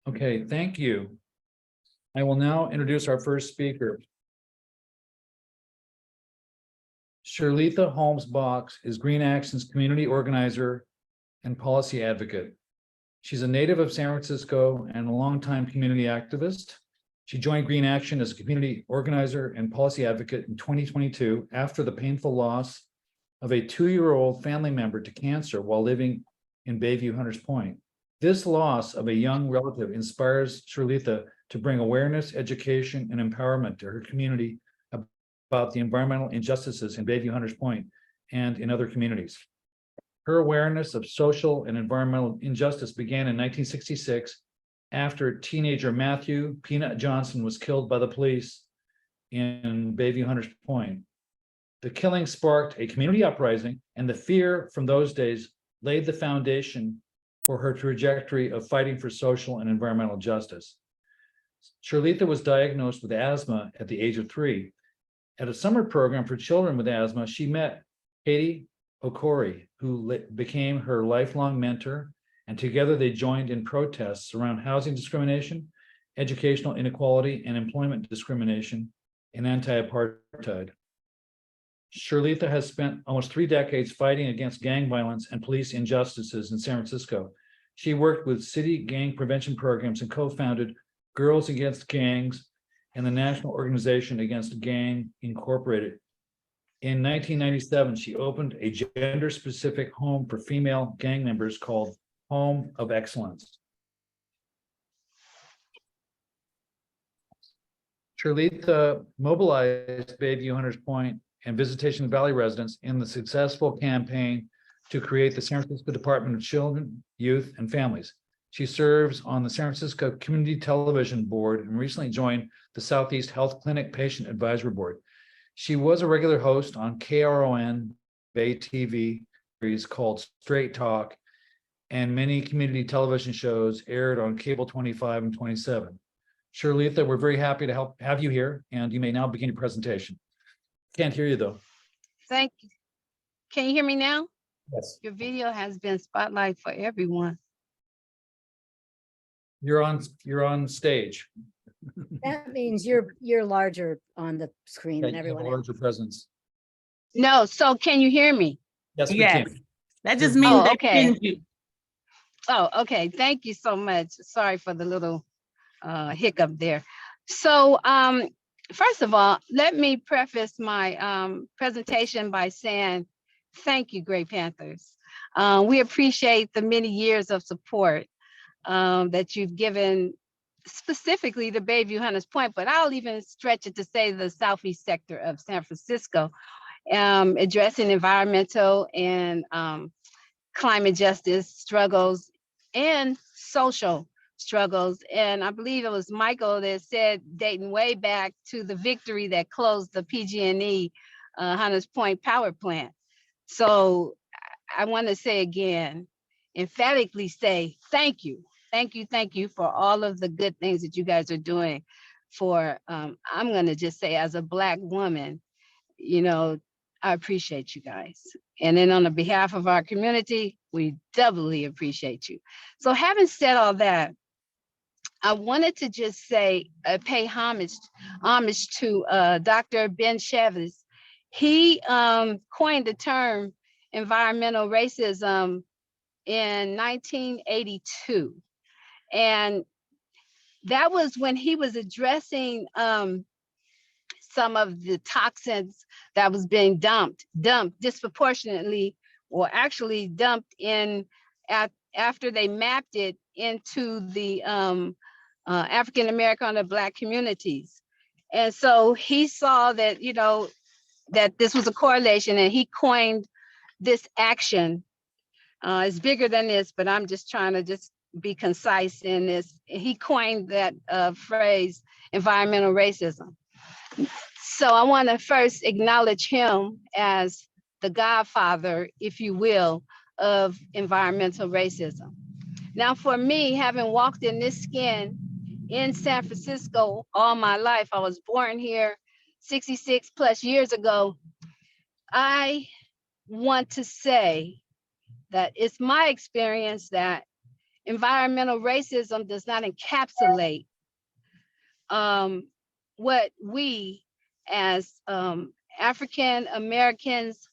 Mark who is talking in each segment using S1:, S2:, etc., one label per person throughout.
S1: Okay, thank you. I will now introduce our first speaker. Shirlitha Holmes Box is Green Action's community organizer and policy advocate. She's a native of San Francisco and a longtime community activist. She joined Green Action as a community organizer and policy advocate in 2022 after the painful loss of a 2-year-old family member to cancer while living in Bayview, Hunters Point. This loss of a young relative inspires Shirlitha to bring awareness, education, and empowerment to her community about the environmental injustices in Bayview, Hunters Point, and in other communities. Her awareness of social and environmental injustice began in 1966 after teenager Matthew Peanut Johnson was killed by the police in Bayview, Hunters Point. The killing sparked a community uprising, and the fear from those days laid the foundation for her trajectory of fighting for social and environmental justice. Shirlitha was diagnosed with asthma at the age of 3. At a summer program for children with asthma, she met Katie Okori, who became her lifelong mentor, and together they joined in protests around housing discrimination, educational inequality, and employment discrimination and anti-apartheid. Shirlitha has spent almost 3 decades fighting against gang violence and police injustices in San Francisco. She worked with city gang prevention programs and co-founded Girls Against Gangs and the National Organization Against Gang Incorporated. In 1997, she opened a gender-specific home for female gang members called Home of Excellence. Shirlitha mobilized Bayview, Hunters Point, and Visitation Valley residents in the successful campaign to create the San Francisco Department of Children, Youth, and Families. She serves on the San Francisco Community Television Board and recently joined the Southeast Health Clinic Patient Advisory Board. She was a regular host on KRON Bay TV series called Straight Talk, and many community television shows aired on Cable 25 and 27. Shirlitha, we're very happy to have you here, and you may now begin your presentation. Can't hear you though.
S2: Thank you. Can you hear me now?
S1: Yes.
S2: Your video has been spotlight for everyone.
S1: You're on stage.
S3: That means you're larger on the screen than everyone else.
S1: Larger presence.
S2: No, so can you hear me?
S1: Yes, we
S4: Yes.
S1: can.
S4: That just
S1: Oh,
S4: means that
S2: okay. Oh, okay. Thank you so much. Sorry for the little hiccup there. So first of all, let me preface my presentation by saying thank you, Great Panthers. We appreciate the many years of support that you've given specifically the Bayview, Hunters Point, but I'll even stretch it to say the southeast sector of San Francisco, addressing environmental and climate justice struggles and social struggles. And I believe it was Michael that said, dating way back to the victory that closed the PG&E Hunters Point power plant. So I want to say again, emphatically say thank you. Thank you for all of the good things that you guys are doing for, I'm going to just say as a Black woman, you know, I appreciate you guys. And then on the behalf of our community, we doubly appreciate you. So having said all that, I wanted to just say, pay homage to Dr. Ben Chavis. He coined the term environmental racism in 1982. And that was when he was addressing some of the toxins that was being dumped disproportionately, or actually dumped in after they mapped it into the African American and Black communities. And so he saw that, you know, that this was a correlation, and he coined this action. It's bigger than this, but I'm just trying to just be concise in this. He coined that phrase, environmental racism. So I want to first acknowledge him as the godfather, if you will, of environmental racism. Now, for me, having walked in this skin in San Francisco all my life, I was born here 66 plus years ago. I want to say that it's my experience that environmental racism does not encapsulate what we as African Americans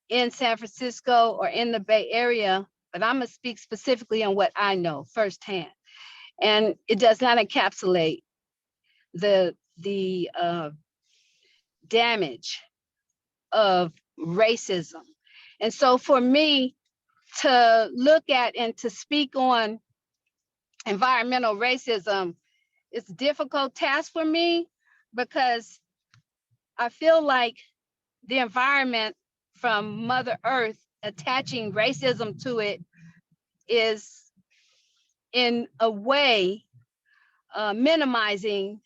S2: in San Francisco or in the Bay Area, but I'm gonna speak specifically on what I know firsthand. And it does not encapsulate the damage of racism. And so for me to look at and to speak on environmental racism, it's a difficult task for me because I feel like the environment from Mother Earth attaching racism to it is in a way minimizing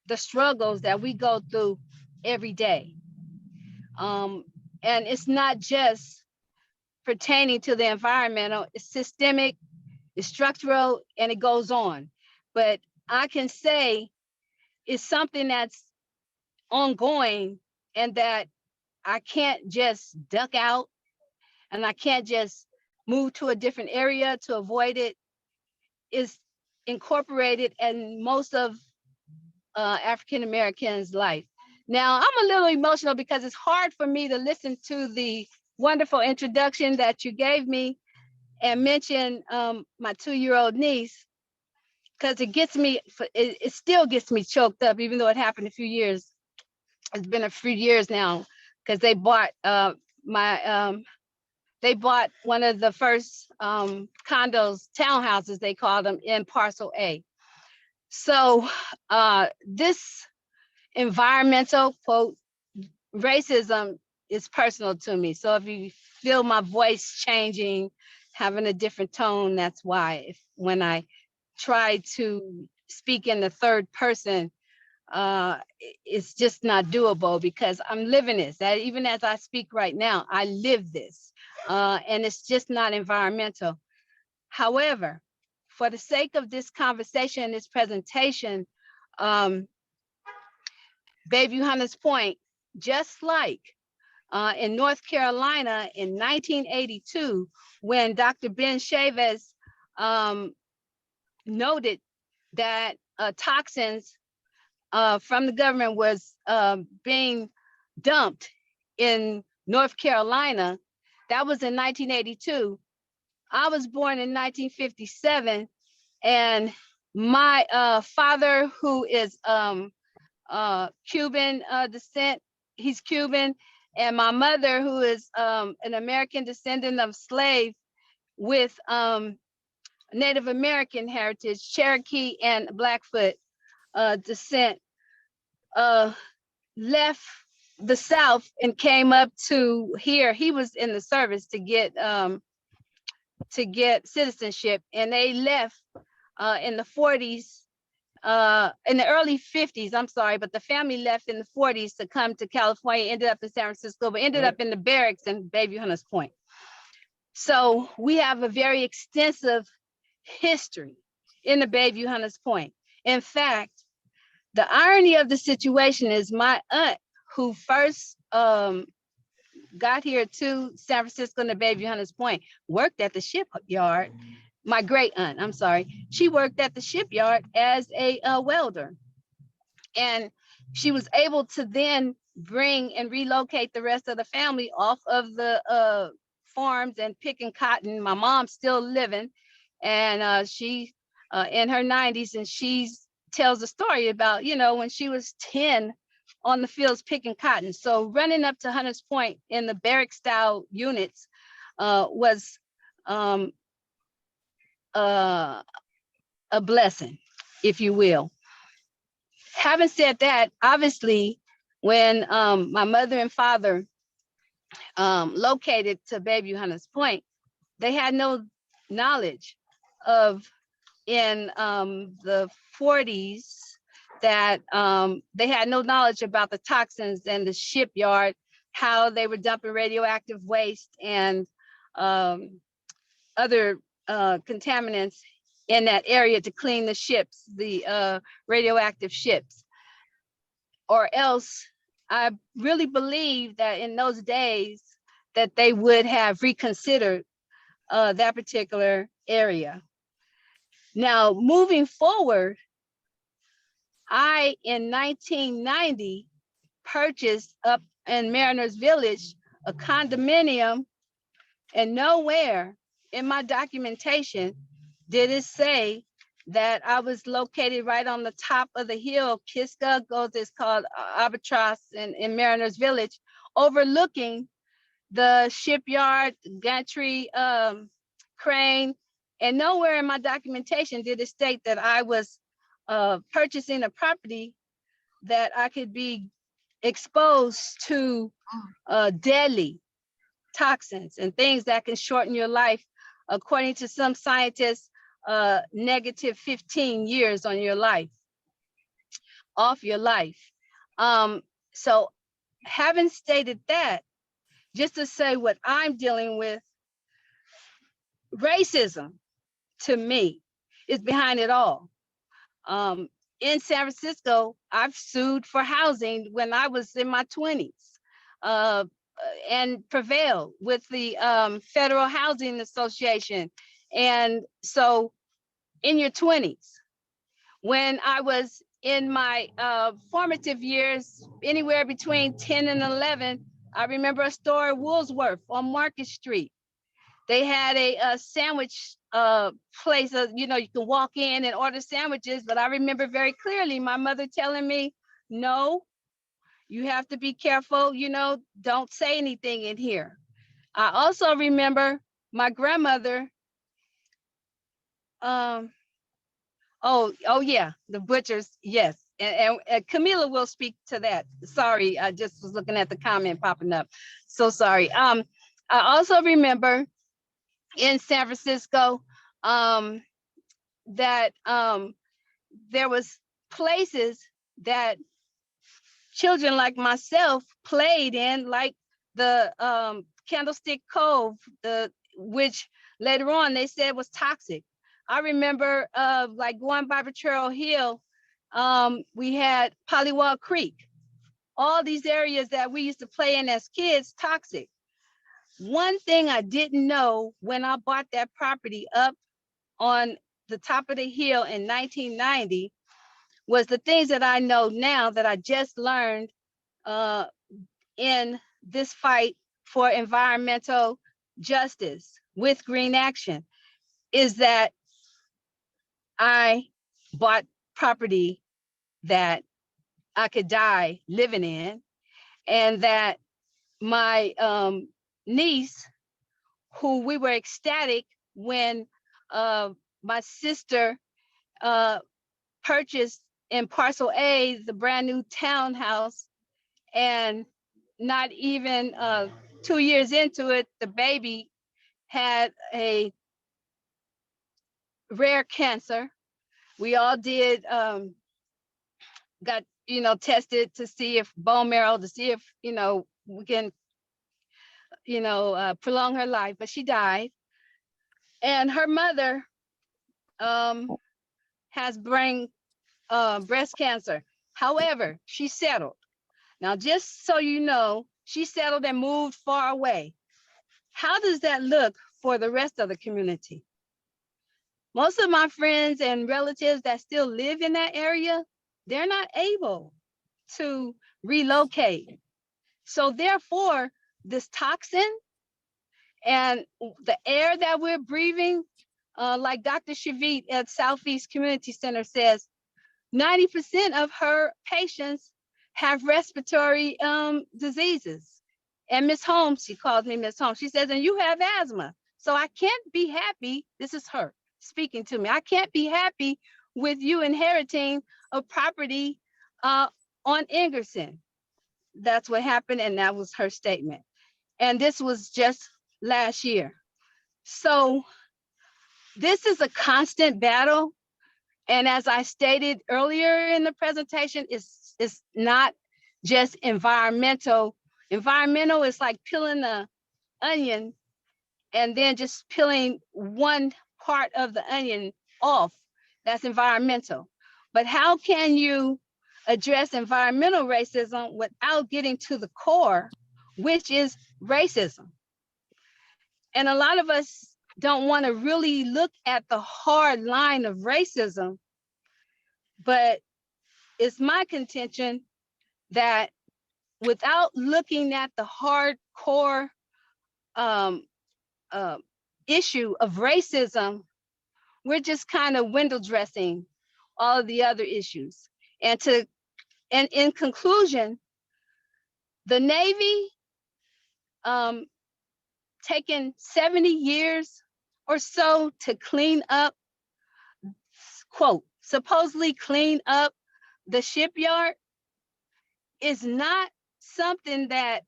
S2: the struggles that we go through every day. And it's not just pertaining to the environmental, it's systemic, it's structural, and it goes on. But I can say it's something that's ongoing and that I can't just duck out and I can't just move to a different area to avoid it. It's incorporated in most of African Americans' life. Now, I'm a little emotional because it's hard for me to listen to the wonderful introduction that you gave me and mention my 2-year-old niece, because it gets me, it still gets me choked up, even though it happened a few years. It's been a few years now, because they bought they bought one of the first condos, townhouses, they call them, in Parcel A. So this environmental, quote, racism is personal to me. So if you feel my voice changing, having a different tone, that's why. When I try to speak in the third person, it's just not doable because I'm living this. That even as I speak right now, I live this, and it's just not environmental. However, for the sake of this conversation and this presentation, Bayview Hunters Point, just like in North Carolina in 1982, when Dr. Ben Chavis noted that toxins from the government was being dumped in North Carolina. That was in 1982. I was born in 1957, and my father, who is Cuban descent, he's Cuban, and my mother, who is an American descendant of slave with Native American heritage, Cherokee and Blackfoot descent, left the South and came up to here. He was in the service to get citizenship, and they left in the 40s, in the early 50s, I'm sorry, but the family left in the 40s to come to California, ended up in San Francisco, but ended up in the barracks in Bayview Hunters Point. So we have a very extensive history in the Bayview Hunters Point. In fact, the irony of the situation is my aunt, who first got here to San Francisco in the Bayview Hunters Point, worked at the shipyard. My great aunt, I'm sorry, she worked at the shipyard as a welder. And she was able to then bring and relocate the rest of the family off of the farms and picking cotton. My mom's still living, and she in her 90s, and she tells a story about, you know, when she was 10 on the fields picking cotton. So running up to Hunters Point in the barrack style units was a blessing, if you will. Having said that, obviously, when my mother and father located to Bayview Hunters Point, they had no knowledge of, in the 40s, that they had no knowledge about the toxins and the shipyard, how they were dumping radioactive waste and other contaminants in that area to clean the ships, the radioactive ships. Or else, I really believe that in those days that they would have reconsidered that particular area. Now, moving forward, I, in 1990, purchased up in Mariners Village a condominium, and nowhere in my documentation did it say that I was located right on the top of the hill. Kiska goes, it's called Albatross in Mariners Village, overlooking the shipyard, gantry, crane, and nowhere in my documentation did it state that I was purchasing a property that I could be exposed to deadly toxins and things that can shorten your life, according to some scientists, negative 15 years on your life, off your life. So having stated that, just to say what I'm dealing with, racism to me is behind it all. In San Francisco, I've sued for housing when I was in my 20s and prevailed with the Federal Housing Association. And so in your 20s, when I was in my formative years, anywhere between 10 and 11, I remember a store at Woolsworth on Market Street. They had a sandwich place, you know, you can walk in and order sandwiches, but I remember very clearly my mother telling me, no, you have to be careful, you know, don't say anything in here. I also remember my grandmother, oh yeah, the butchers, yes. And Camila will speak to that. Sorry, I just was looking at the comment popping up. So sorry. I also remember in San Francisco that there was places that children like myself played in, like the Candlestick Cove, which later on they said was toxic. I remember like going by Potrero Hill, we had Pollywog Creek, all these areas that we used to play in as kids, toxic. One thing I didn't know when I bought that property up on the top of the hill in 1990 was the things that I know now that I just learned in this fight for environmental justice with Green Action, is that I bought property that I could die living in, and that my niece, who we were ecstatic when my sister purchased in Parcel A the brand new townhouse, and not even 2 years into it, the baby had a rare cancer. We all did got, you know, tested to see if bone marrow, to see if, you know, we can, you know, prolong her life, but she died. And her mother has breast cancer. However, she settled. Now, just so you know, she settled and moved far away. How does that look for the rest of the community? Most of my friends and relatives that still live in that area, they're not able to relocate. So therefore, this toxin and the air that we're breathing, like Dr. Shavit at Southeast Community Center says, 90% of her patients have respiratory diseases. And Miss Holmes, she calls me Miss Holmes, she says, and you have asthma. So I can't be happy, this is her speaking to me, I can't be happy with you inheriting a property on Ingerson. That's what happened, and that was her statement. And this was just last year. So this is a constant battle. And as I stated earlier in the presentation, it's not just environmental. Environmental is like peeling the onion and then just peeling one part of the onion off. That's environmental. But how can you address environmental racism without getting to the core, which is racism? And a lot of us don't want to really look at the hard line of racism, but it's my contention that without looking at the hardcore issue of racism, we're just kind of window dressing all of the other issues. And in conclusion, the Navy taken 70 years or so to clean up, quote, supposedly clean up the shipyard is not something that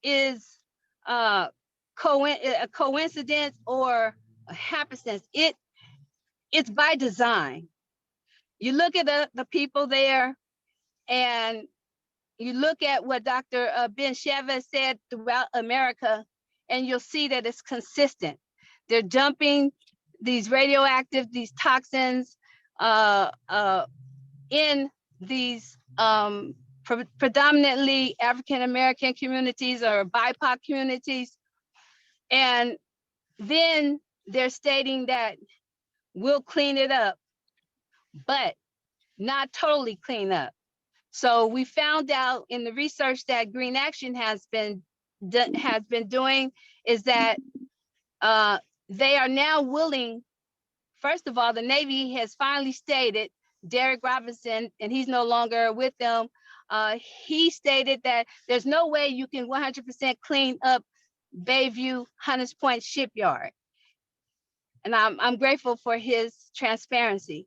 S2: is a coincidence or a happenstance. It's by design. You look at the people there, and you look at what Dr. Ben Chavez said throughout America, and you'll see that it's consistent. They're dumping these these toxins in these predominantly African-American communities or BIPOC communities. And then they're stating that we'll clean it up, but not totally clean up. So we found out in the research that Green Action has been doing is that they are now willing. First of all, the Navy has finally stated, Derek Robinson, and he's no longer with them. He stated that there's no way you can 100% clean up Bayview Hunters Point shipyard. And I'm grateful for his transparency.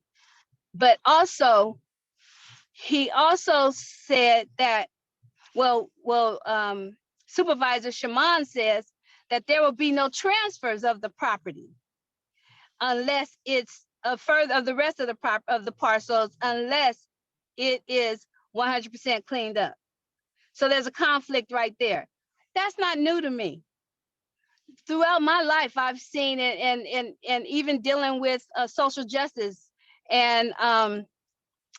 S2: But also, he also said that, Supervisor Shaman says that there will be no transfers of the property unless it's further of the rest of the parcels, unless it is 100% cleaned up. So there's a conflict right there. That's not new to me. Throughout my life, I've seen it, and even dealing with social justice and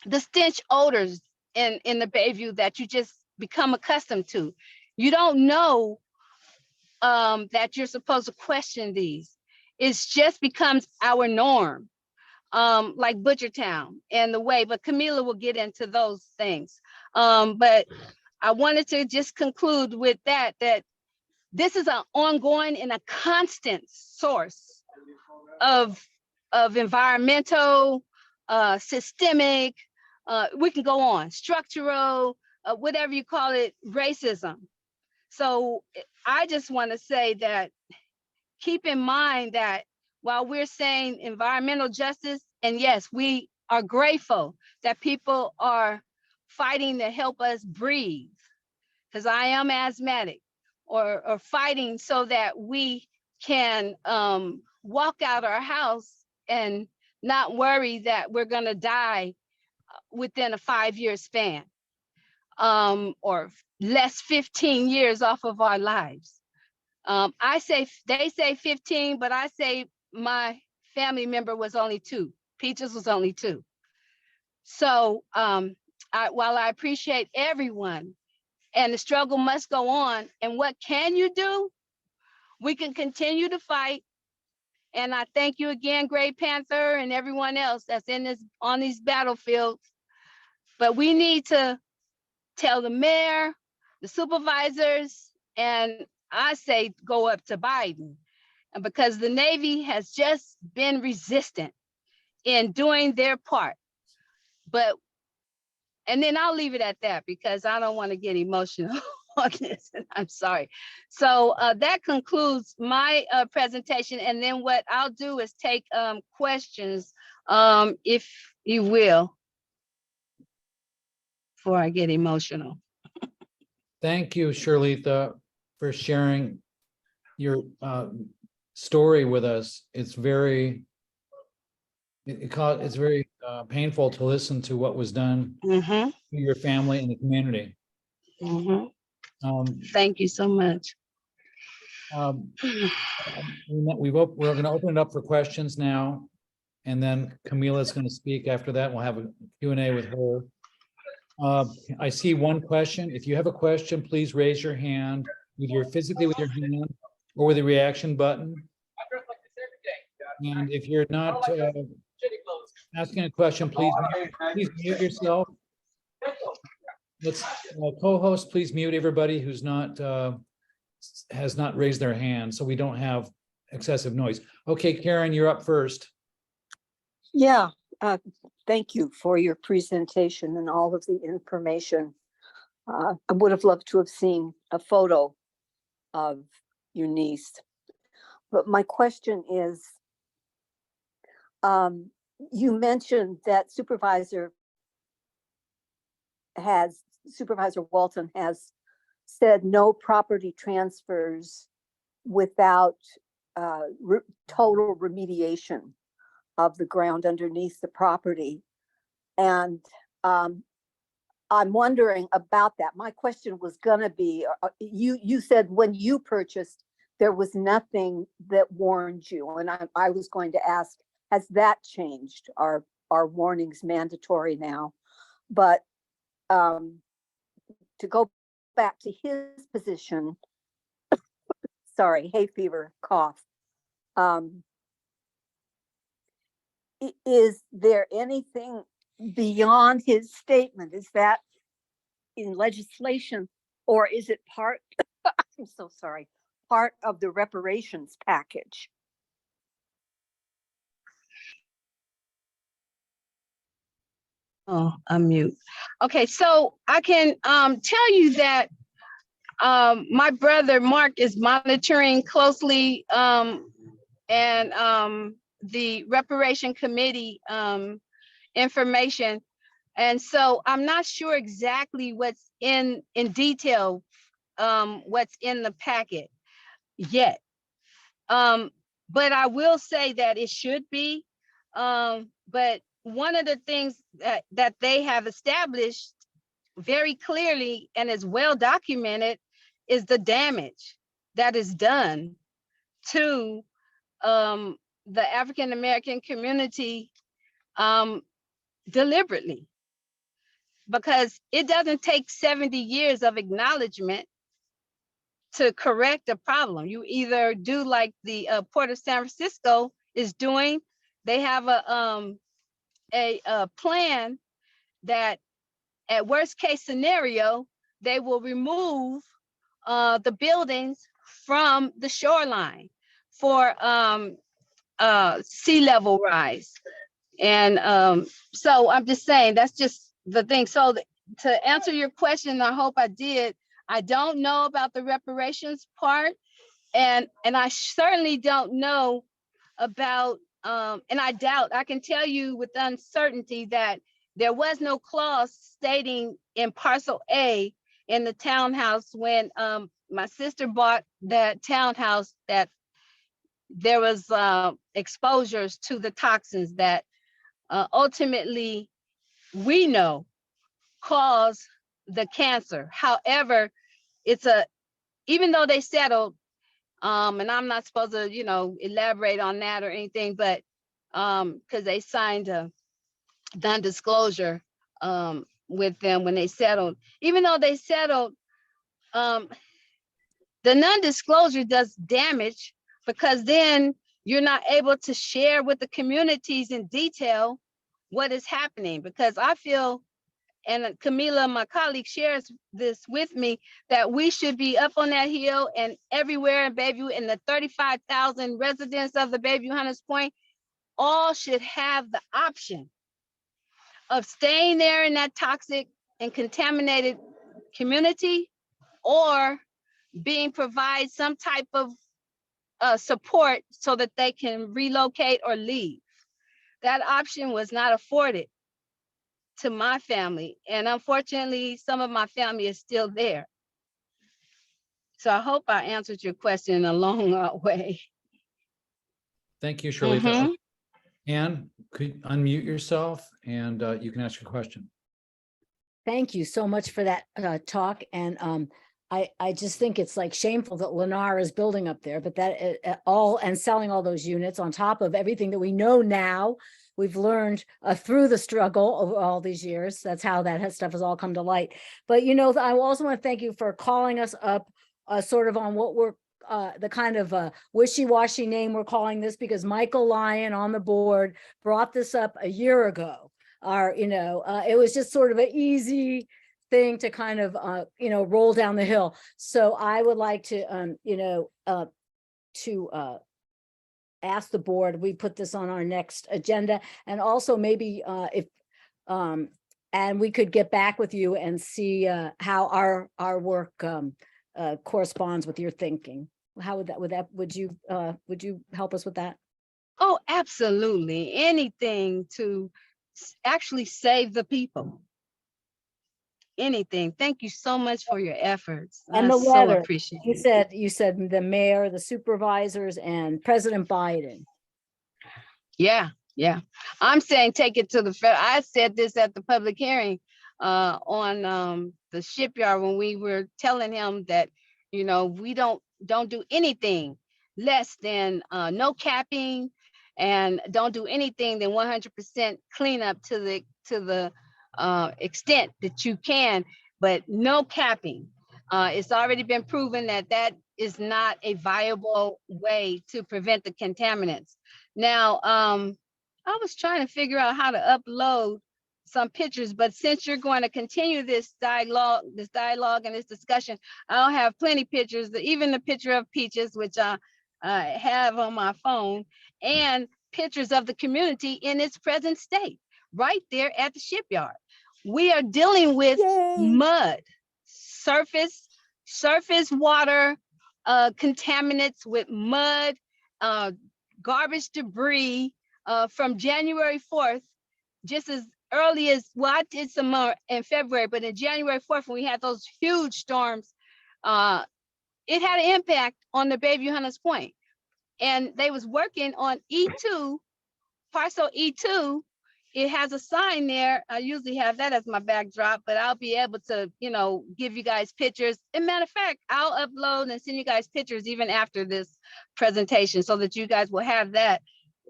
S2: the stench odors in the Bayview that you just become accustomed to. You don't know that you're supposed to question these. It just becomes our norm, like Butchertown and the way, but Camila will get into those things. But I wanted to just conclude with that this is an ongoing and a constant source of environmental, systemic, we can go on, structural, whatever you call it, racism. So I just want to say that keep in mind that while we're saying environmental justice, and yes, we are grateful that people are fighting to help us breathe, because I am asthmatic, or fighting so that we can walk out our house and not worry that we're going to die within a 5-year span, or less 15 years off of our lives. They say 15, but I say my family member was only 2. Peaches was only 2. So while I appreciate everyone, and the struggle must go on, and what can you do? We can continue to fight. And I thank you again, Gray Panther, and everyone else that's on these battlefields. But we need to tell the mayor, the supervisors, and I say go up to Biden, and because the Navy has just been resistant in doing their part. And then I'll leave it at that because I don't want to get emotional on this, and I'm sorry. So that concludes my presentation. And then what I'll do is take questions, if you will, before I get emotional.
S1: Thank you, Shirlitha, for sharing your story with us. It's very painful to listen to what was done to your family and the community.
S2: Thank you so much.
S1: We're going to open it up for questions now, and then Camila is going to speak after that. We'll have a Q&A with her. I see one question. If you have a question, please raise your hand, either physically with your hand or with the reaction button. And if you're not asking a question, please mute yourself. Let's co-host, please mute everybody who's not has not raised their hand, so we don't have excessive noise. Okay, Karen, you're up first.
S4: Yeah, thank you for your presentation and all of the information. I would have loved to have seen a photo of your niece. But my question is, you mentioned that Supervisor Walton has said no property transfers without total remediation of the ground underneath the property. And I'm wondering about that. My question was gonna be, you said when you purchased, there was nothing that warned you. And I was going to ask, has that changed? Are warnings mandatory now? But to go back to his position, sorry, hay fever, cough. Is there anything beyond his statement? Is that in legislation, or is it part, I'm so sorry, part of the reparations package?
S2: Oh, unmute. Okay, so I can tell you that my brother Mark is monitoring closely and the reparation committee information. And so I'm not sure exactly what's in detail, what's in the packet yet. But I will say that it should be. But one of the things that they have established very clearly and is well documented is the damage that is done to the African American community deliberately, because it doesn't take 70 years of acknowledgement to correct a problem. You either do like the Port of San Francisco is doing. They have a plan that at worst case scenario, they will remove the buildings from the shoreline for sea level rise. And so I'm just saying, that's just the thing. So to answer your question, I hope I did. I don't know about the reparations part, and I certainly don't know about, and I doubt, I can tell you with uncertainty that there was no clause stating in parcel A in the townhouse when my sister bought that townhouse that there was exposures to the toxins that ultimately we know cause the cancer. However, even though they settled, and I'm not supposed to, elaborate on that or anything, but because they signed a non-disclosure with them when they settled. Even though they settled, the non-disclosure does damage, because then you're not able to share with the communities in detail what is happening. Because I feel, and Camila, my colleague, shares this with me, that we should be up on that hill and everywhere in Bayview, and the 35,000 residents of the Bayview Hunters Point all should have the option of staying there in that toxic and contaminated community, or being provided some type of support so that they can relocate or leave. That option was not afforded to my family. And unfortunately, some of my family is still there. So I hope I answered your question in a long way.
S1: Thank you, Shirley. Anne, could you unmute yourself and you can ask your question.
S3: Thank you so much for that talk. And I just think it's like shameful that Lennar is building up there, but that all and selling all those units on top of everything that we know now. We've learned through the struggle of all these years. That's how that stuff has all come to light. But I also want to thank you for calling us up sort of on what we're the kind of wishy-washy name we're calling this, because Michael Lyon on the board brought this up a year ago. It was just sort of an easy thing to kind of, roll down the hill. So I would like to, ask the board, we put this on our next agenda, and also maybe and we could get back with you and see how our work corresponds with your thinking. How would you help us with that?
S2: Oh, absolutely. Anything to actually save the people. Anything. Thank you so much for your efforts.
S3: And
S2: I
S3: the
S2: so
S3: letter,
S2: appreciate
S3: you
S2: it.
S3: said the mayor, the supervisors, and President Biden.
S2: Yeah. I'm saying take it to the I said this at the public hearing on the shipyard when we were telling him that, we don't do anything less than no capping, and don't do anything than 100% cleanup to the extent that you can, but no capping. It's already been proven that that is not a viable way to prevent the contaminants. Now, I was trying to figure out how to upload some pictures, but since you're going to continue this dialogue and this discussion, I'll have plenty of pictures, even the picture of Peaches, which I have on my phone, and pictures of the community in its present state, right there at the shipyard. We are dealing with mud, surface water, contaminants with mud, garbage debris from January 4th, just as early as, well, I did some more in February, but in January 4th, when we had those huge storms, it had an impact on the Bayview Hunters Point. And they was working on E2, parcel E2. It has a sign there. I usually have that as my backdrop, but I'll be able to, give you guys pictures. As a matter of fact, I'll upload and send you guys pictures even after this presentation so that you guys will have that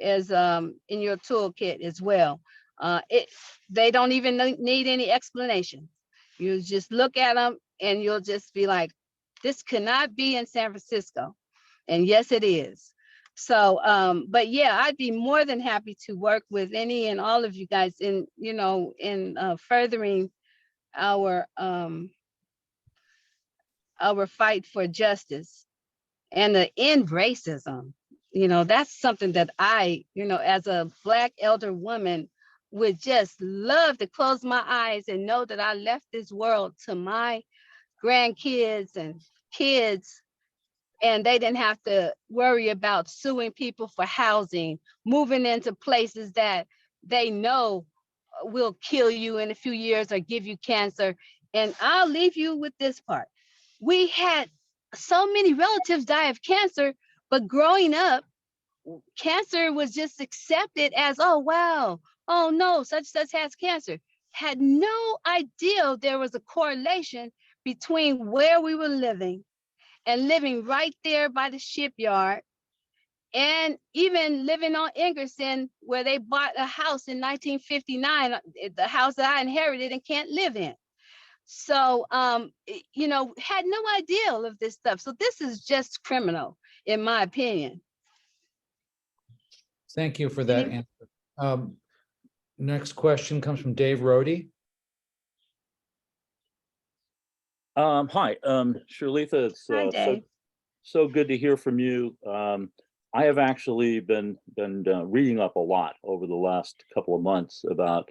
S2: as in your toolkit as well. They don't even need any explanation. You just look at them and you'll just be like, this cannot be in San Francisco. And yes, it is. So, but yeah, I'd be more than happy to work with any and all of you guys in, in furthering our fight for justice and the end racism. That's something that I, as a Black elder woman, would just love to close my eyes and know that I left this world to my grandkids and kids, and they didn't have to worry about suing people for housing, moving into places that they know will kill you in a few years or give you cancer. And I'll leave you with this part. We had so many relatives die of cancer, but growing up, cancer was just accepted as, oh, wow, oh no, such has cancer. Had no idea there was a correlation between where we were living and living right there by the shipyard, and even living on Ingerson, where they bought a house in 1959, the house that I inherited and can't live in. So, had no idea of this stuff. So this is just criminal, in my opinion.
S1: Thank you for that answer. Next question comes from Dave Rohde.
S5: Hi, Shirlitha, it's so good to hear from you. I have actually been reading up a lot over the last couple of months about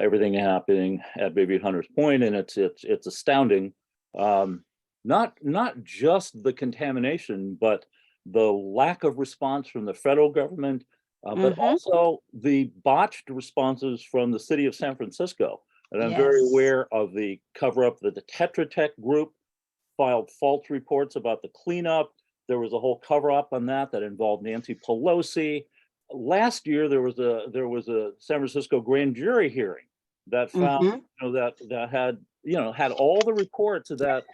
S5: everything happening at Bayview Hunters Point, and it's astounding. Not just the contamination, but the lack of response from the federal government, but also the botched responses from the city of San Francisco. And I'm very aware of the cover-up that the Tetra Tech group filed false reports about the cleanup. There was a whole cover-up on that involved Nancy Pelosi. Last year, there was a San Francisco grand jury hearing that found that had all the reports that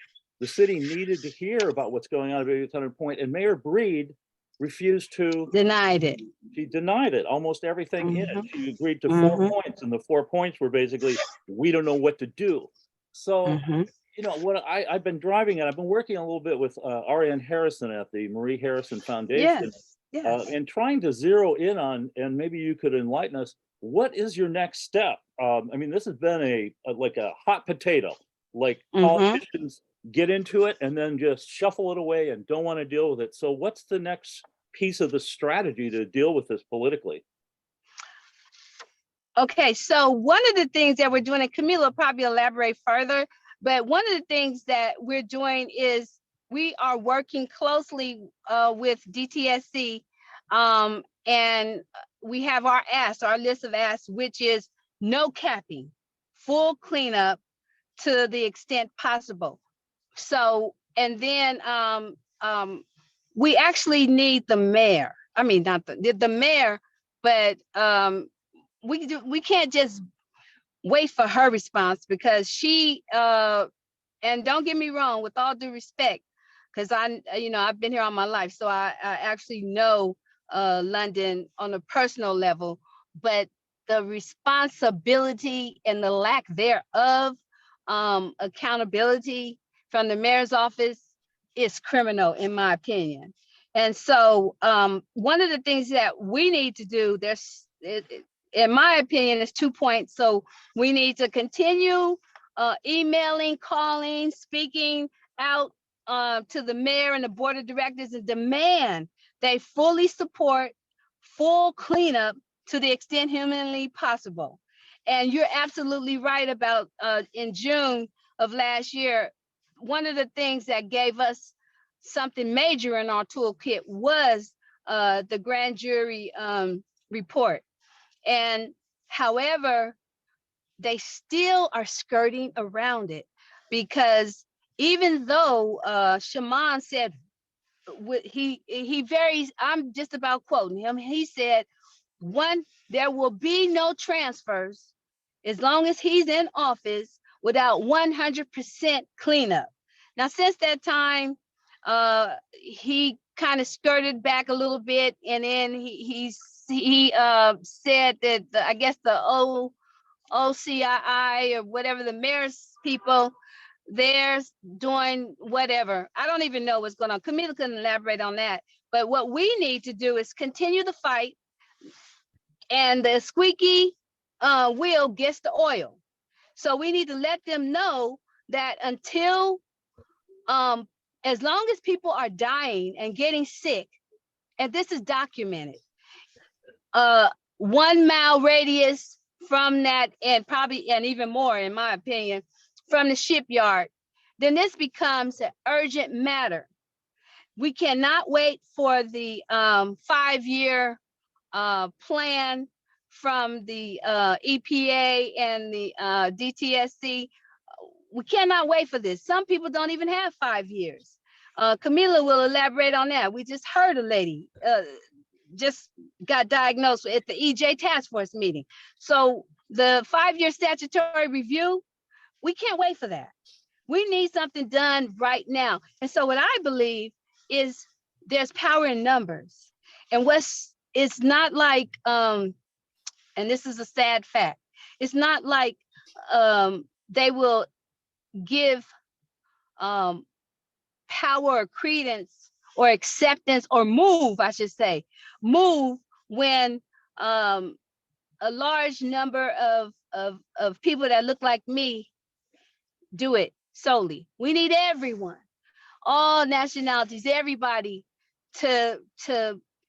S5: the city needed to hear about what's going on at Bayview Hunters Point, and Mayor Breed refused to.
S2: Denied it.
S5: She denied it, almost everything in it. She agreed to 4 points, and the 4 points were basically, we don't know what to do. So You know, what I've been driving and I've been working a little bit with Ariane Harrison at the Marie Harrison Foundation,
S2: Yes.
S5: and trying to zero in on, and maybe you could enlighten us, what is your next step? I mean, this has been like a hot potato, like politicians get into it and then just shuffle it away and don't want to deal with it. So what's the next piece of the strategy to deal with this politically?
S2: Okay, so one of the things that we're doing, and Camila will probably elaborate further, but one of the things that we're doing is we are working closely with DTSC, and we have our asks, our list of asks, which is no capping, full cleanup to the extent possible. So, and then we actually need the mayor. I mean, not the mayor, but we can't just wait for her response, because she and don't get me wrong, with all due respect, because I've been here all my life, so I actually know London on a personal level, but the responsibility and the lack thereof, accountability from the mayor's office is criminal, in my opinion. And so one of the things that we need to do, in my opinion, is 2 points. So we need to continue emailing, calling, speaking out to the mayor and the board of directors and demand they fully support full cleanup to the extent humanly possible. And you're absolutely right about in June of last year, one of the things that gave us something major in our toolkit was the grand jury report. And however, they still are skirting around it, because even though Shaman said, he varies, I'm just about quoting him, he said, one, there will be no transfers as long as he's in office without 100% cleanup. Now, since that time, he kind of skirted back a little bit, and then he said that I guess the OCII or whatever, the mayor's people, they're doing whatever. I don't even know what's going on. Camila can elaborate on that. But what we need to do is continue the fight, and the squeaky wheel gets the oil. So we need to let them know that until, as long as people are dying and getting sick, and this is documented, 1 mile radius from that, and probably, and even more, in my opinion, from the shipyard, then this becomes an urgent matter. We cannot wait for the 5-year plan from the EPA and the DTSC. We cannot wait for this. Some people don't even have 5 years. Camila will elaborate on that. We just heard a lady just got diagnosed at the EJ task force meeting. So the 5-year statutory review, we can't wait for that. We need something done right now. And so what I believe is there's power in numbers. And it's not like, and this is a sad fact, it's not like they will give power or credence or acceptance, or move, I should say, move when a large number of people that look like me do it solely. We need everyone, all nationalities, everybody to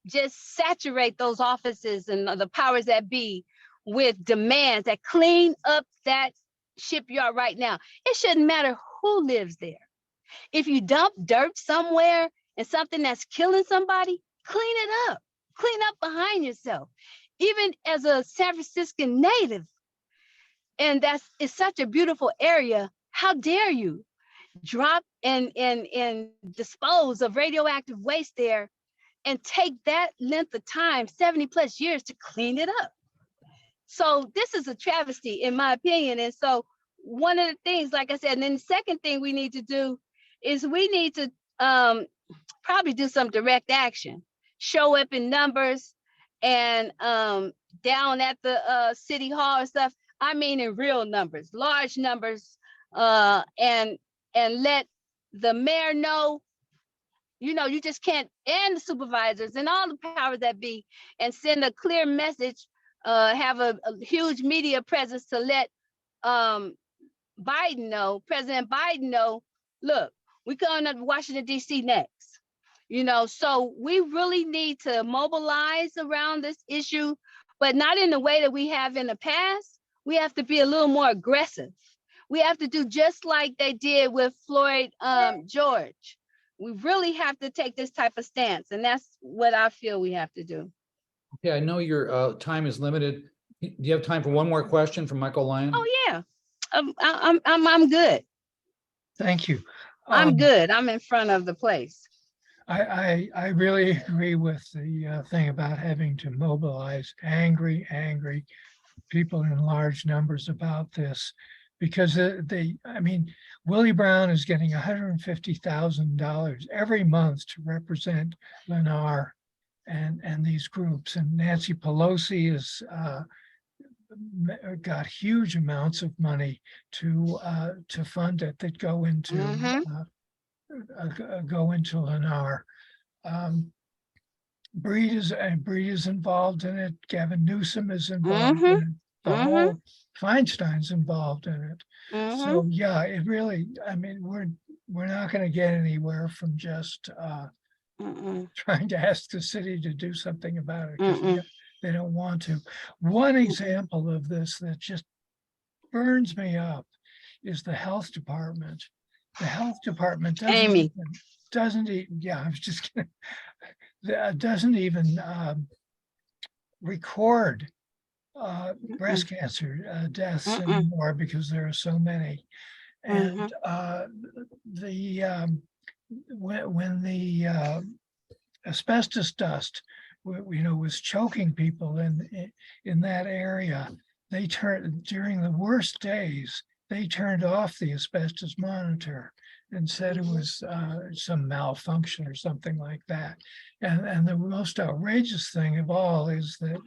S2: just saturate those offices and the powers that be with demands that clean up that shipyard right now. It shouldn't matter who lives there. If you dump dirt somewhere and something that's killing somebody, clean it up. Clean up behind yourself. Even as a San Franciscan native, and it's such a beautiful area, how dare you drop and dispose of radioactive waste there and take that length of time, 70 plus years, to clean it up. So this is a travesty, in my opinion. And so one of the things, like I said, and then the second thing we need to do is we need to probably do some direct action, show up in numbers, and down at the city hall and stuff. I mean, in real numbers, large numbers, and and let the mayor know, you know, you just can't, and the supervisors and all the powers that be, and send a clear message, have a huge media presence to let Biden know, President Biden know, look, we're going to Washington, D.C. next. You know, so we really need to mobilize around this issue, but not in the way that we have in the past. We have to be a little more aggressive. We have to do just like they did with Floyd George. We really have to take this type of stance, and that's what I feel we have to do.
S1: Okay, I know your time is limited. Do you have time for one more question from Michael Lyon?
S2: Oh yeah, I'm good.
S6: Thank you.
S2: I'm good. I'm in front of the place.
S6: I really agree with the thing about having to mobilize angry people in large numbers about this, because I mean, Willie Brown is getting $150,000 every month to represent Lennar and these groups, and Nancy Pelosi is got huge amounts of money to fund it that go into Lennar. Breed is involved in it. Gavin Newsom is involved in it. The whole Feinstein's involved in it. So yeah, it really, I mean, we're not going to get anywhere from just trying to ask the city to do something about it, because they don't want to. One example of this that just burns me up is the health department. The health department doesn't even, yeah, I was just gonna, doesn't even record breast cancer deaths anymore, because there are so many. And when the asbestos dust, you know, was choking people in that area, they turned, during the worst days, they turned off the asbestos monitor and said it was some malfunction or something like that. And the most outrageous thing of all is that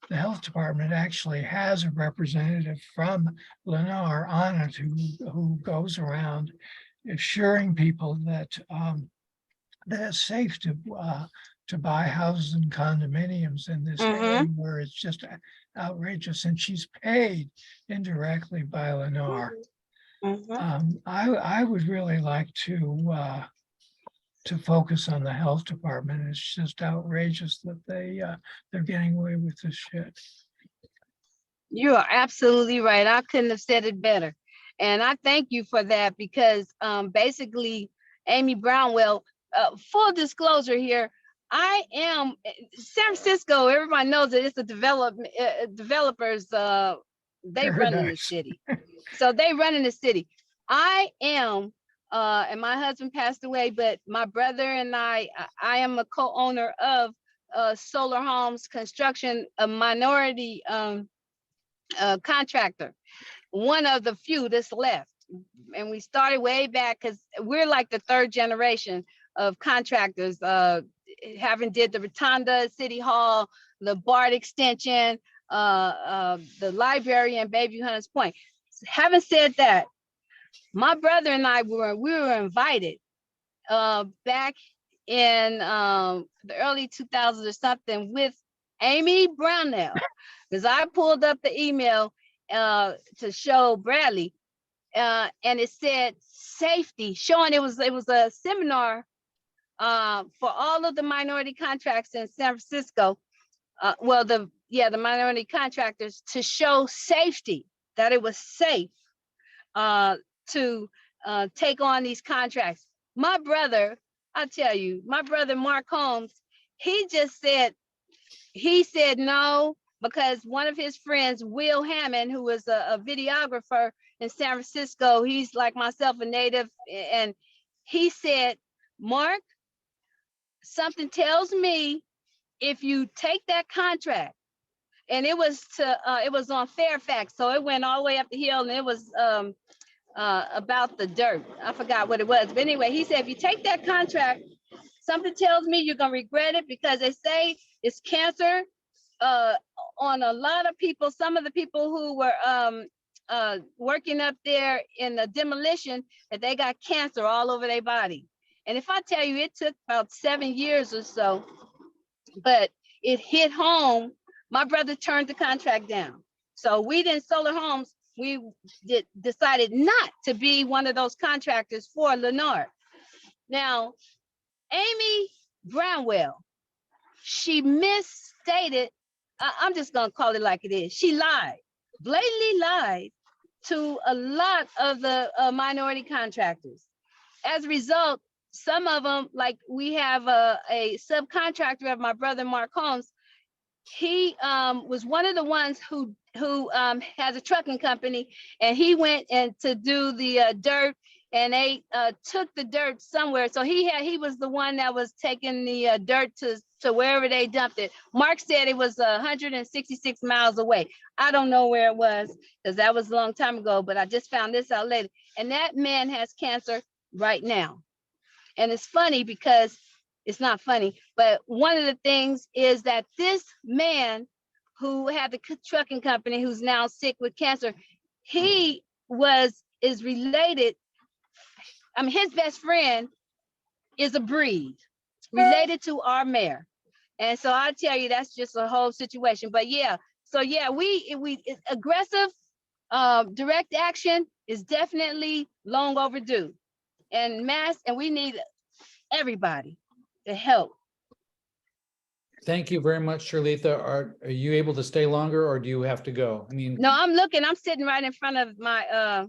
S6: the health department actually has a representative from Lennar on it who goes around assuring people that that it's safe to buy houses and condominiums in this area where it's just outrageous, and she's paid indirectly by Lennar. I would really like to focus on the health department. It's just outrageous that they're getting away with this shit.
S2: You are absolutely right. I couldn't have said it better. And I thank you for that, because basically, Amy Brownwell, full disclosure here, I am San Francisco. Everybody knows that it's a developers. They run in the city, so they run in the city. I am, and my husband passed away, but my brother and I am a co-owner of Solar Homes Construction, a minority contractor, one of the few that's left. And we started way back because we're like the third generation of contractors, having did the Rotunda at City Hall, the BART extension, the library in Bayview Hunters Point. Having said that, my brother and I we were invited back in the early 2000s or something with Amy Brownell, because I pulled up the email to show Bradley, and it said safety, showing it was a seminar for all of the minority contracts in San Francisco. The minority contractors, to show safety, that it was safe to take on these contracts. My brother, I tell you, my brother Mark Holmes, he said no, because one of his friends, Will Hammond, who was a videographer in San Francisco, he's like myself, a native, and he said, Mark, something tells me if you take that contract, and it was on Fairfax, so it went all the way up the hill, and it was about the dirt. I forgot what it was, but anyway, he said if you take that contract, something tells me you're gonna regret it, because they say it's cancer on a lot of people. Some of the people who were working up there in the demolition that they got cancer all over their body. And if I tell you, it took about 7 years or so, but it hit home. My brother turned the contract down. So we didn't Solar Homes. We decided not to be one of those contractors for Lennar. Now, Amy Brownwell, she misstated. I'm just gonna call it like it is. She lied, blatantly lied to a lot of the minority contractors. As a result, some of them, like we have a subcontractor of my brother Mark Holmes. He was one of the ones who has a trucking company, and he went and to do the dirt, and they took the dirt somewhere. So he was the one that was taking the dirt to wherever they dumped it. Mark said it was 166 miles away. I don't know where it was because that was a long time ago, but I just found this out later. And that man has cancer right now. And it's funny because it's not funny, but one of the things is that this man who had the trucking company, who's now sick with cancer, he is related. I mean, his best friend is a breed related to our mayor. And so I tell you, that's just a whole situation. But yeah, so yeah, we aggressive direct action is definitely long overdue. And we need everybody to help.
S1: Thank you very much, Shirlitha. Are you able to stay longer or do you have to go? I mean,
S2: No, I'm sitting right in front of my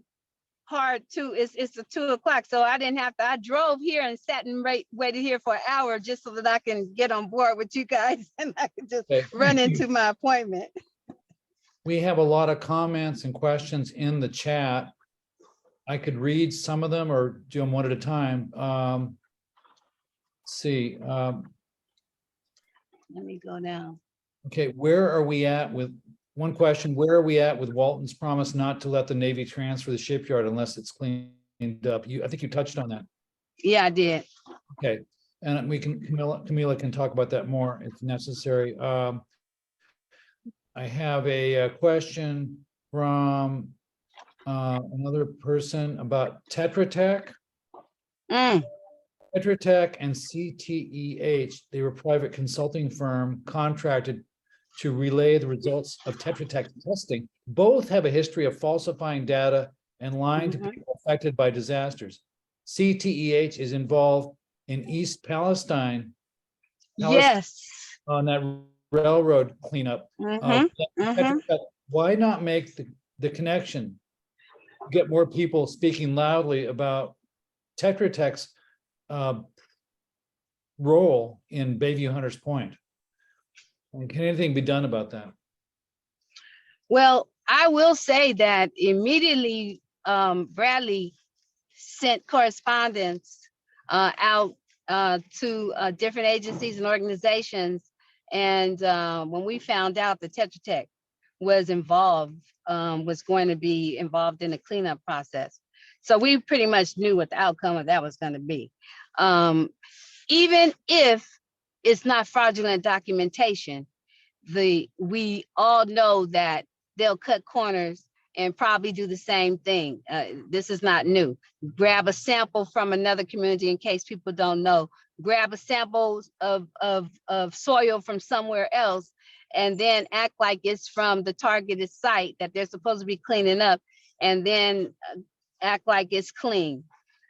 S2: hard too. It's a 2 o'clock. So I didn't have to, I drove here and sat and waited here for an hour just so that I can get on board with you guys and I can just run into my appointment.
S1: we have a lot of comments and questions in the chat. I could read some of them or do them one at a time. Let's see.
S2: Let me go down.
S1: Okay, where are we at with, one question, where are we at with Walton's promise not to let the Navy transfer the shipyard unless it's cleaned up? I think you touched on that.
S2: Yeah, I did.
S1: Okay, and we can, Camila can talk about that more if necessary. I have a question from another person about Tetra Tech. Tetra Tech and CTEH, they were a private consulting firm contracted to relay the results of Tetra Tech testing. Both have a history of falsifying data and lying to people affected by disasters. CTEH is involved in East Palestine.
S2: Yes.
S1: On that railroad cleanup. Tetra Tech, why not make the connection? Get more people speaking loudly about Tetra Tech's role in Bayview Hunters Point. And can anything be done about that?
S2: Well, I will say that immediately Bradley sent correspondence out to different agencies and organizations. And when we found out that Tetra Tech was going to be involved in the cleanup process. So we pretty much knew what the outcome of that was going to be. Even if it's not fraudulent documentation, we all know that they'll cut corners and probably do the same thing. This is not new. Grab a sample from another community in case people don't know. Grab a sample of soil from somewhere else and then act like it's from the targeted site that they're supposed to be cleaning up, and then act like it's clean.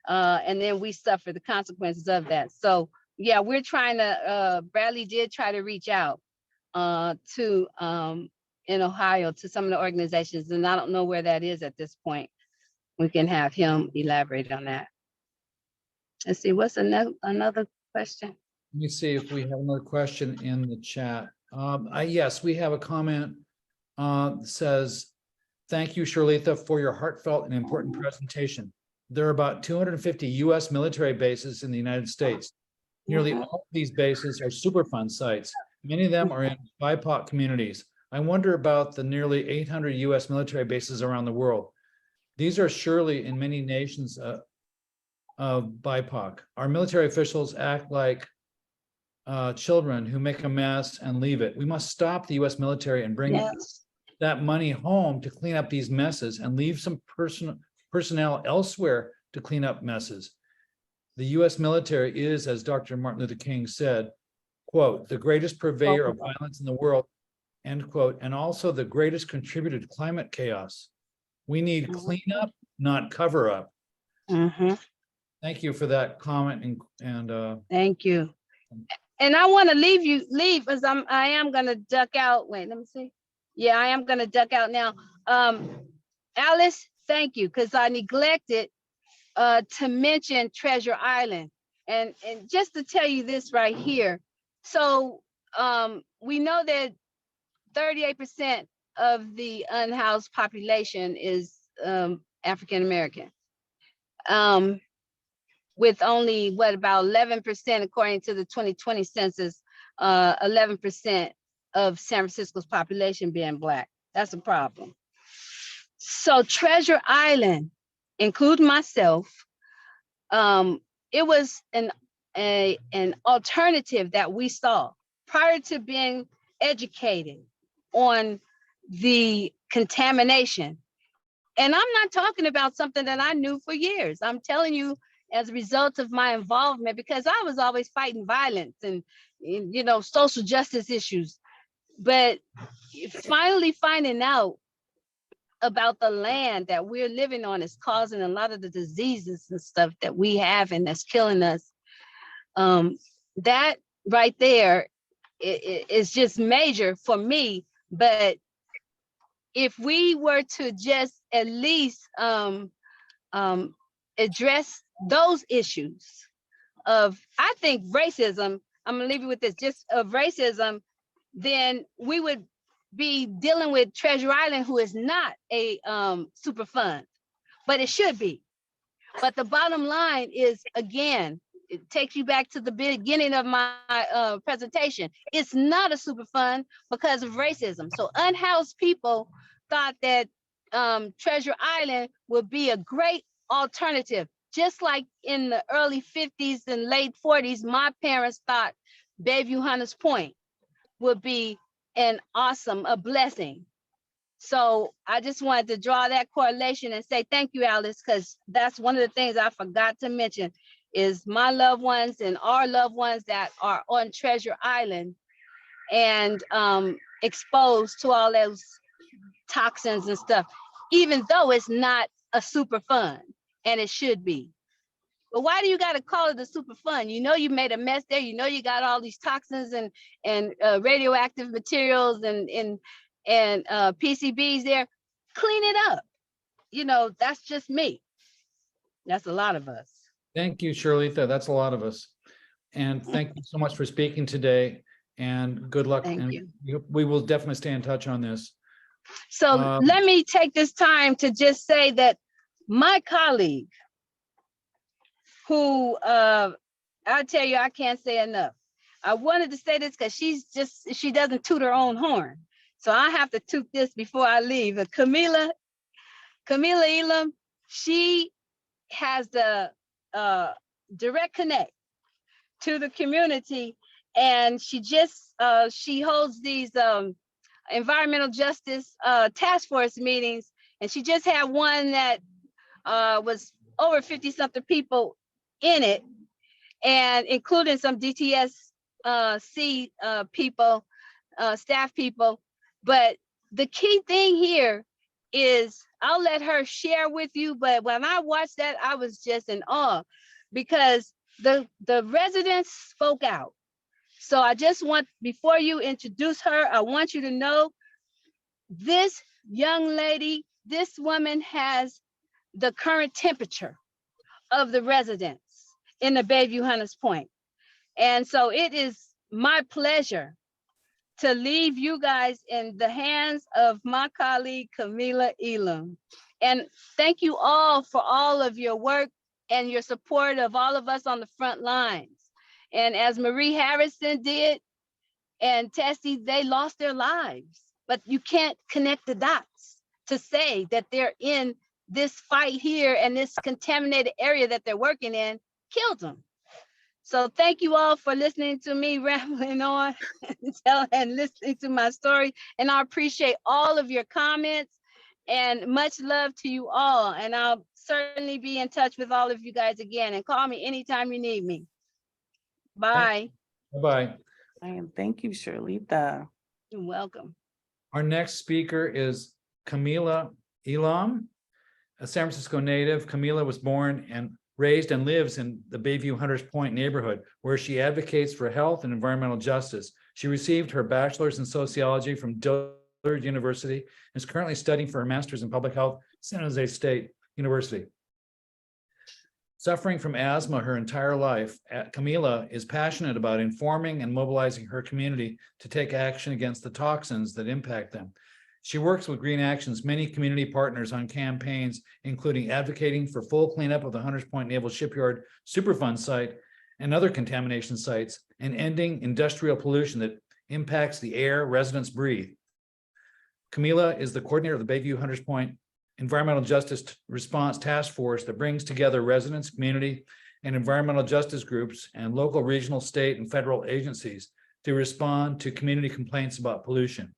S2: And then we suffer the consequences of that. So yeah, we're trying to, Bradley did try to reach out to in Ohio to some of the organizations, and I don't know where that is at this point. We can have him elaborate on that. Let's see, what's another question?
S1: Let me see if we have another question in the chat. Yes, we have a comment that says, thank you, Shirlitha, for your heartfelt and important presentation. There are about 250 US military bases in the United States. Nearly all of these bases are Superfund sites. Many of them are in BIPOC communities. I wonder about the nearly 800 US military bases around the world. These are surely in many nations of BIPOC. Our military officials act like children who make a mess and leave it. We must stop the US military and bring it that money home to clean up these messes and leave some personnel elsewhere to clean up messes. The US military is, as Dr. Martin Luther King said, quote, the greatest purveyor of violence in the world, end quote, and also the greatest contributor to climate chaos. We need cleanup, not cover up.
S2: Mhm.
S1: Thank you for that comment and
S2: Thank you. And I want to leave as I am gonna duck out. Wait, let me see. Yeah, I am gonna duck out now. Alice, thank you, because I neglected to mention Treasure Island. And just to tell you this right here. So we know that 38% of the unhoused population is African American. With only about 11%, according to the 2020 census, 11% of San Francisco's population being Black. That's a problem. So Treasure Island, include myself, it was an alternative that we saw prior to being educated on the contamination. And I'm not talking about something that I knew for years. I'm telling you, as a result of my involvement, because I was always fighting violence and you know, social justice issues. But finally finding out about the land that we're living on is causing a lot of the diseases and stuff that we have and that's killing us. That right there is just major for me. But if we were to just at least address those issues of, I think, racism, I'm gonna leave you with this, just of racism, then we would be dealing with Treasure Island, who is not a super fund, but it should be. But the bottom line is, again, it takes you back to the beginning of my presentation. It's not a super fund because of racism. So unhoused people thought that Treasure Island would be a great alternative. Just like in the early 50s and late 40s, my parents thought Bayview Hunters Point would be a blessing. So I just wanted to draw that correlation and say thank you, Alice, because that's one of the things I forgot to mention is my loved ones and our loved ones that are on Treasure Island and exposed to all those toxins and stuff, even though it's not a super fund, and it should be. But why do you got to call it a super fund? You know you made a mess there. You know you got all these toxins and radioactive materials and PCBs there. Clean it up. You know, that's just me. That's a lot of us.
S1: thank you, Shirlita. That's a lot of us. And thank you so much for speaking today and good luck.
S2: Thank
S1: And
S2: you.
S1: we will definitely stay in touch on this.
S2: So let me take this time to just say that my colleague, who I tell you, I can't say enough. I wanted to say this because she doesn't toot her own horn. So I have to toot this before I leave. Camila Elam, she has the direct connect to the community, and she holds these environmental justice task force meetings, and she just had one that was over 50 something people in it, and including some DTSC people, staff people. But the key thing here is, I'll let her share with you, but when I watched that, I was just in awe because the residents spoke out. So I just want, before you introduce her, I want you to know this young lady, this woman has the current temperature of the residents in the Bayview Hunters Point. And so it is my pleasure to leave you guys in the hands of my colleague, Camila Elam. And thank you all for all of your work and your support of all of us on the front lines. And as Marie Harrison did, and Tessie, they lost their lives, but you can't connect the dots to say that they're in this fight here and this contaminated area that they're working in killed them. So thank you all for listening to me rambling on and listening to my story. And I appreciate all of your comments and much love to you all. And I'll certainly be in touch with all of you guys again, and call me anytime you need me. Bye.
S1: Bye-bye.
S7: And thank you, Shirlita.
S2: You're welcome.
S1: Our next speaker is Camila Elam, a San Francisco native. Camila was born and raised and lives in the Bayview Hunters Point neighborhood, where she advocates for health and environmental justice. She received her bachelor's in sociology from Dillard University and is currently studying for her master's in public health, San Jose State University. Suffering from asthma her entire life, Camila is passionate about informing and mobilizing her community to take action against the toxins that impact them. She works with Green Action's many community partners on campaigns, including advocating for full cleanup of the Hunters Point Naval Shipyard Superfund site and other contamination sites, and ending industrial pollution that impacts the air residents breathe. Camila is the coordinator of the Bayview Hunters Point Environmental Justice Response Task Force that brings together residents, community, and environmental justice groups and local, regional, state, and federal agencies to respond to community complaints about pollution.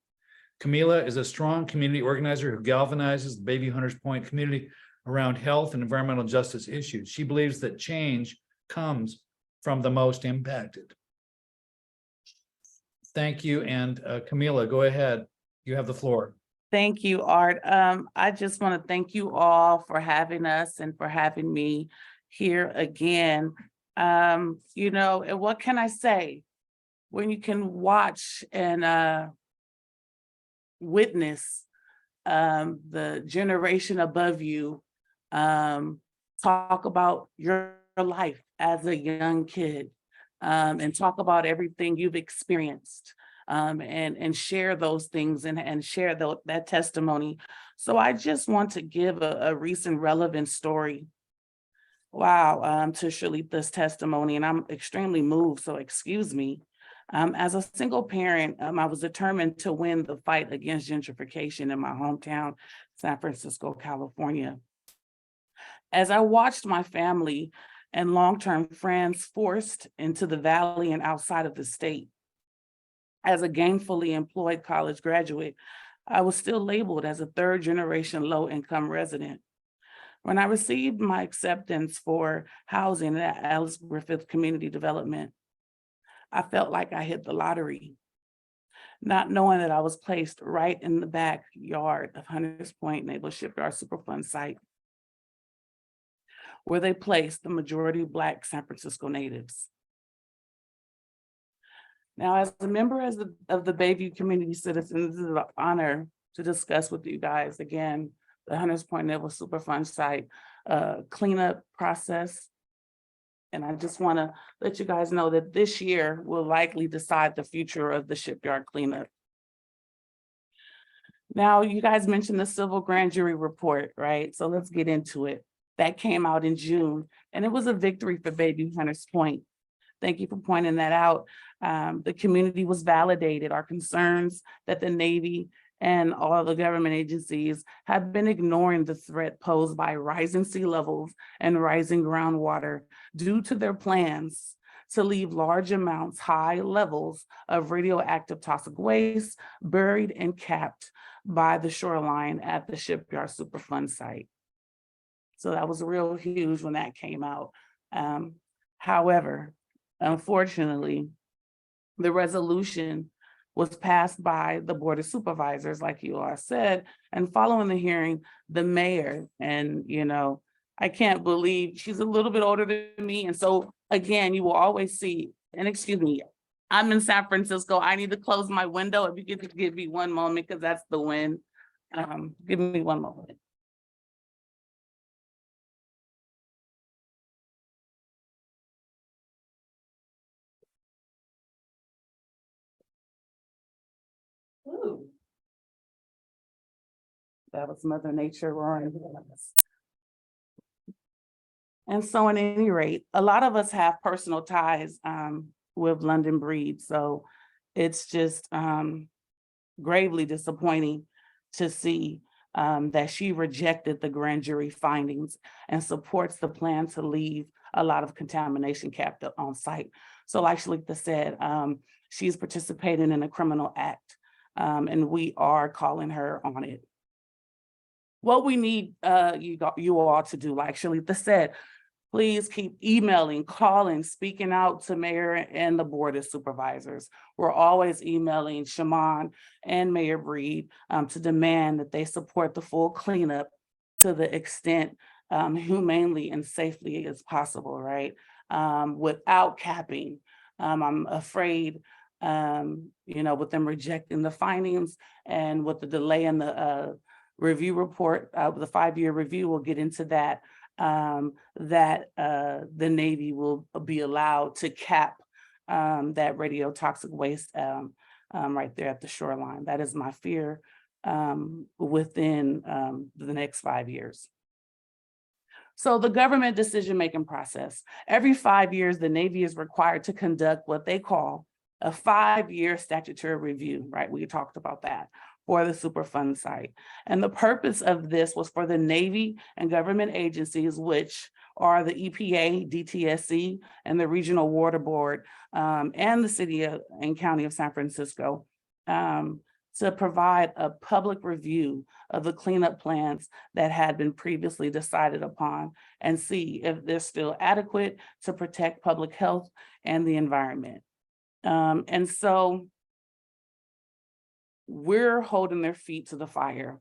S1: Camila is a strong community organizer who galvanizes the Bayview Hunters Point community around health and environmental justice issues. She believes that change comes from the most impacted. Thank you. And Camila, go ahead. You have the floor.
S7: Thank you, Art. I just want to thank you all for having us and for having me here again. You know, and what can I say? When you can watch and witness the generation above you talk about your life as a young kid and talk about everything you've experienced. And share those things and share that testimony. So I just want to give a recent relevant story. Wow, to Shirlita's testimony, and I'm extremely moved, so excuse me. As a single parent, I was determined to win the fight against gentrification in my hometown, San Francisco, California. As I watched my family and long-term friends forced into the valley and outside of the state, as a gainfully employed college graduate, I was still labeled as a third-generation low-income resident. When I received my acceptance for housing at Alice Griffith Community Development, I felt like I hit the lottery, not knowing that I was placed right in the backyard of Hunters Point Naval Shipyard Superfund site, where they placed the majority Black San Francisco natives. Now, as a member of the Bayview Community Citizens, this is an honor to discuss with you guys again the Hunters Point Naval Superfund site cleanup process. And I just want to let you guys know that this year will likely decide the future of the shipyard cleanup. Now, you guys mentioned the civil grand jury report, right? So let's get into it. That came out in June, and it was a victory for Bayview Hunters Point. Thank you for pointing that out. The community was validated. Our concerns that the Navy and all the government agencies have been ignoring the threat posed by rising sea levels and rising groundwater due to their plans to leave large amounts, high levels of radioactive toxic waste buried and capped by the shoreline at the Shipyard Superfund site. So that was real huge when that came out. However, unfortunately, the resolution was passed by the Board of Supervisors, like you all said, and following the hearing, the mayor, and you know, I can't believe she's a little bit older than me. And so again, you will always see, and excuse me, I'm in San Francisco. I need to close my window. If you could just give me one moment, because that's the wind. Give me one moment. Ooh. That was Mother Nature roaring. And so at any rate, a lot of us have personal ties with London Breed. So it's just gravely disappointing to see that she rejected the grand jury findings and supports the plan to leave a lot of contamination capped on site. So like Shalita said, she's participating in a criminal act, and we are calling her on it. What we need you all to do, like Shalita said, please keep emailing, calling, speaking out to Mayor and the Board of Supervisors. We're always emailing Shaman and Mayor Breed to demand that they support the full cleanup to the extent humanely and safely as possible, right? Without capping. I'm afraid, with them rejecting the findings and with the delay in the review report, the 5-year review, we'll get into that. That the Navy will be allowed to cap that radiotoxic waste right there at the shoreline. That is my fear within the next 5 years. So the government decision-making process. Every 5 years, the Navy is required to conduct what they call a 5-year statutory review, right? We talked about that for the Superfund site. And the purpose of this was for the Navy and government agencies, which are the EPA, DTSC, and the Regional Water Board, and the City and County of San Francisco, to provide a public review of the cleanup plans that had been previously decided upon and see if they're still adequate to protect public health and the environment. And so we're holding their feet to the fire.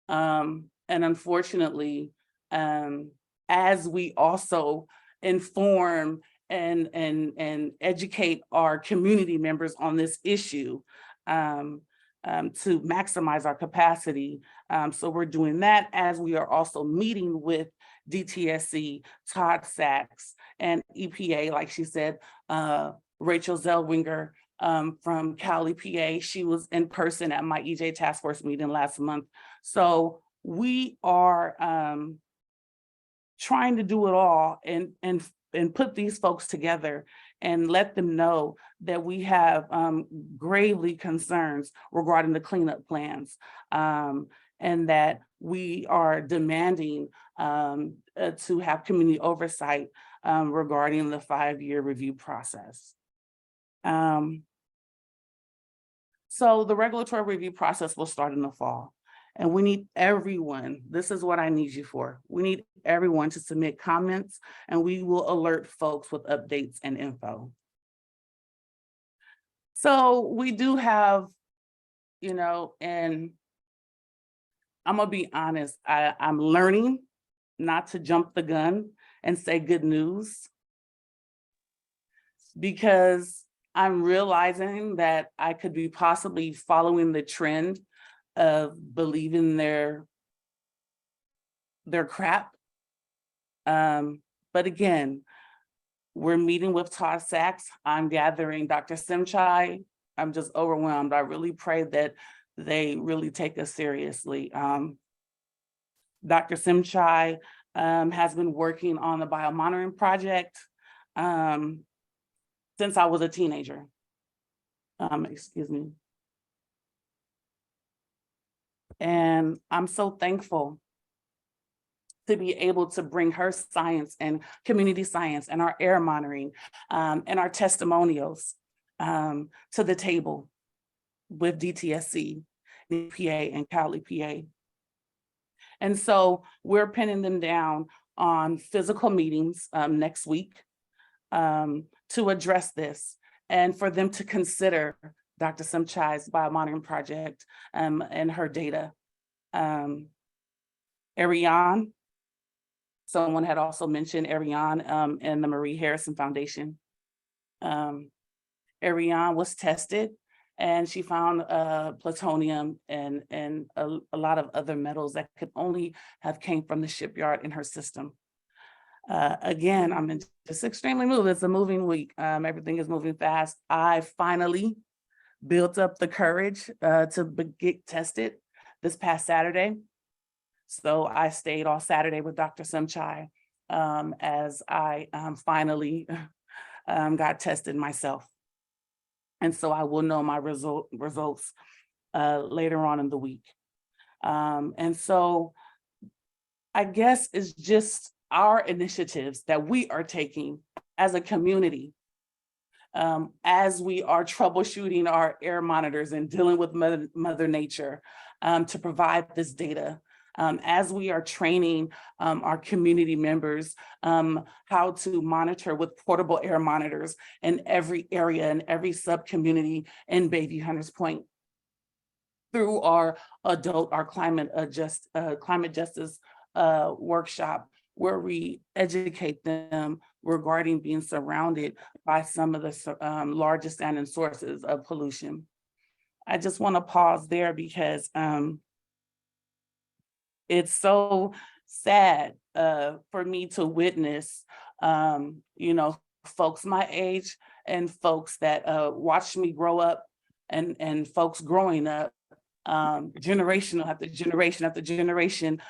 S7: And unfortunately, as we also inform and educate our community members on this issue, to maximize our capacity. So we're doing that as we are also meeting with DTSC, Todd Sachs, and EPA, like she said, Rachel Zellweger from Cali, PA. She was in person at my EJ Task Force meeting last month. So we are trying to do it all and put these folks together and let them know that we have gravely concerns regarding the cleanup plans, and that we are demanding to have community oversight regarding the 5-year review process. So the regulatory review process will start in the fall. And we need everyone, this is what I need you for. We need everyone to submit comments and we will alert folks with updates and info. So we do have, and I'm gonna be honest, I'm learning not to jump the gun and say good news, because I'm realizing that I could be possibly following the trend of believing their crap. But again, we're meeting with Todd Sachs. I'm gathering Dr. Simchai. I'm just overwhelmed. I really pray that they really take us seriously. Dr. Simchai has been working on the biomonitoring project since I was a teenager. Excuse me. And I'm so thankful to be able to bring her science and community science and our air monitoring and our testimonials to the table with DTSC, EPA, and Cali, PA. And so we're pinning them down on physical meetings next week to address this and for them to consider Dr. Simchai's biomonitoring project and her data. Ariane, someone had also mentioned Ariane and the Marie Harrison Foundation. Ariane was tested and she found plutonium and a lot of other metals that could only have came from the shipyard in her system. Again, I'm just extremely moved. It's a moving week. Everything is moving fast. I finally built up the courage to get tested this past Saturday. So I stayed all Saturday with Dr. Simchai as I finally got tested myself. And so I will know my results later on in the week. And so I guess it's just our initiatives that we are taking as a community, as we are troubleshooting our air monitors and dealing with Mother Nature, to provide this data, as we are training our community members how to monitor with portable air monitors in every area and every sub-community in Bayview Hunters Point, through our climate justice workshop, where we educate them regarding being surrounded by some of the largest standing sources of pollution. I just want to pause there because it's so sad for me to witness, folks my age and folks that watched me grow up, and folks growing up, generation after generation after generation,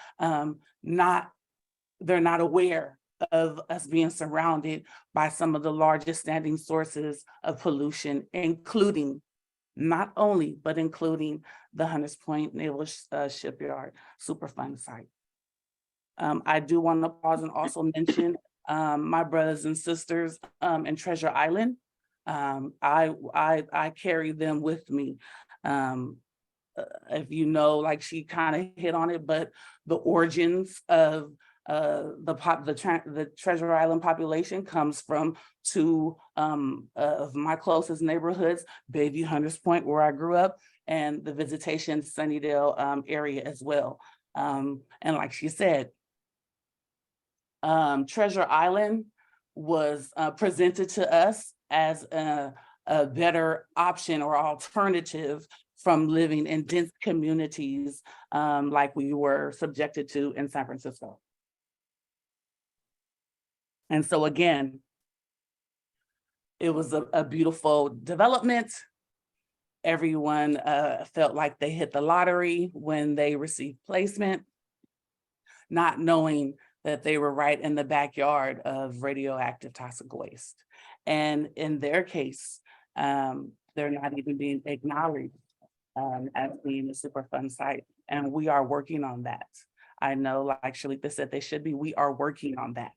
S7: they're not aware of us being surrounded by some of the largest standing sources of pollution, including, not only, but including the Hunters Point Naval Shipyard Superfund site. I do want to pause and also mention my brothers and sisters in Treasure Island. I carry them with me. If you know, like she kind of hit on it, but the origins of the Treasure Island population comes from two of my closest neighborhoods, Bayview, Hunters Point, where I grew up, and the Visitation Sunnydale area as well. And like she said, Treasure Island was presented to us as a better option or alternative from living in dense communities like we were subjected to in San Francisco. And so again, it was a beautiful development. Everyone felt like they hit the lottery when they received placement, not knowing that they were right in the backyard of radioactive toxic waste. And in their case, they're not even being acknowledged as being a Superfund site. And we are working on that. I know, like Shalita said, they should be. We are working on that.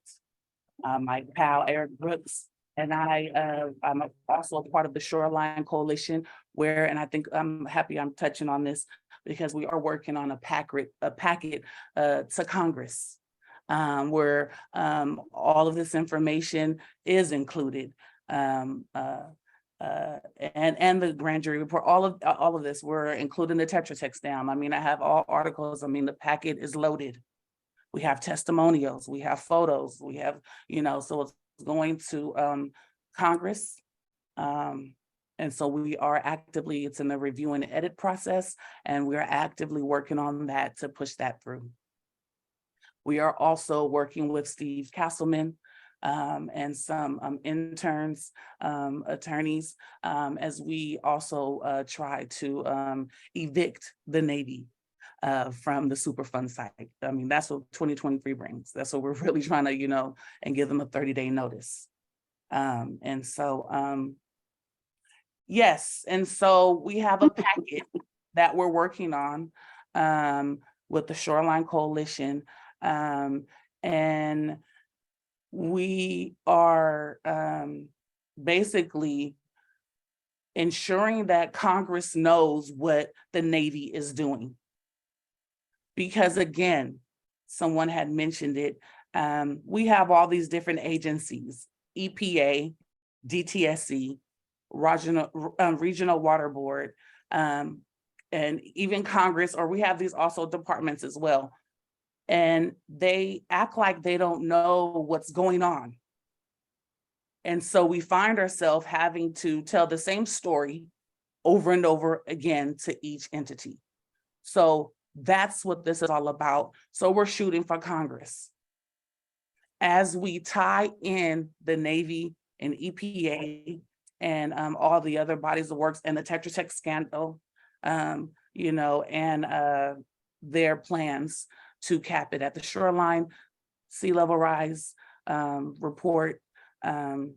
S7: My pal Eric Brooks and I'm also a part of the Shoreline Coalition, where, and I think I'm happy I'm touching on this because we are working on a packet to Congress, where all of this information is included, and the grand jury report, all of this, we're including the Tetra Tech stamp. I mean, I have all articles. I mean, the packet is loaded. We have testimonials, we have photos, we have, so it's going to Congress. And so we are actively, it's in the review and edit process, and we are actively working on that to push that through. We are also working with Steve Castleman and some interns, attorneys, as we also try to evict the Navy from the Superfund site. I mean, that's what 2023 brings. That's what we're really trying to, and give them a 30-day notice. And so, yes, and so we have a packet that we're working on with the Shoreline Coalition, and we are basically ensuring that Congress knows what the Navy is doing. Because again, someone had mentioned it, we have all these different agencies, EPA, DTSC, Regional Water Board, and even Congress, or we have these also departments as well. And they act like they don't know what's going on. And so we find ourselves having to tell the same story over and over again to each entity. So that's what this is all about. So we're shooting for Congress. As we tie in the Navy and EPA and all the other bodies of works and the Tetra Tech scandal, and their plans to cap it at the shoreline, sea level rise report. And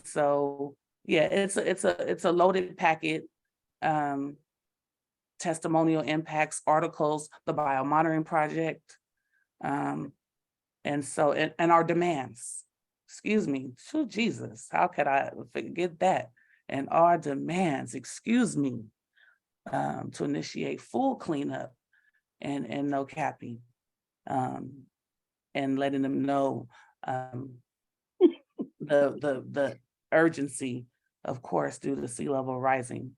S7: so, yeah, it's a loaded packet to testimonial impacts, articles, the biomonitoring project. And so, and our demands, excuse me, oh, Jesus, how could I forget that? And our demands, excuse me, to initiate full cleanup and no capping. And letting them know the urgency, of course, due to sea level rising.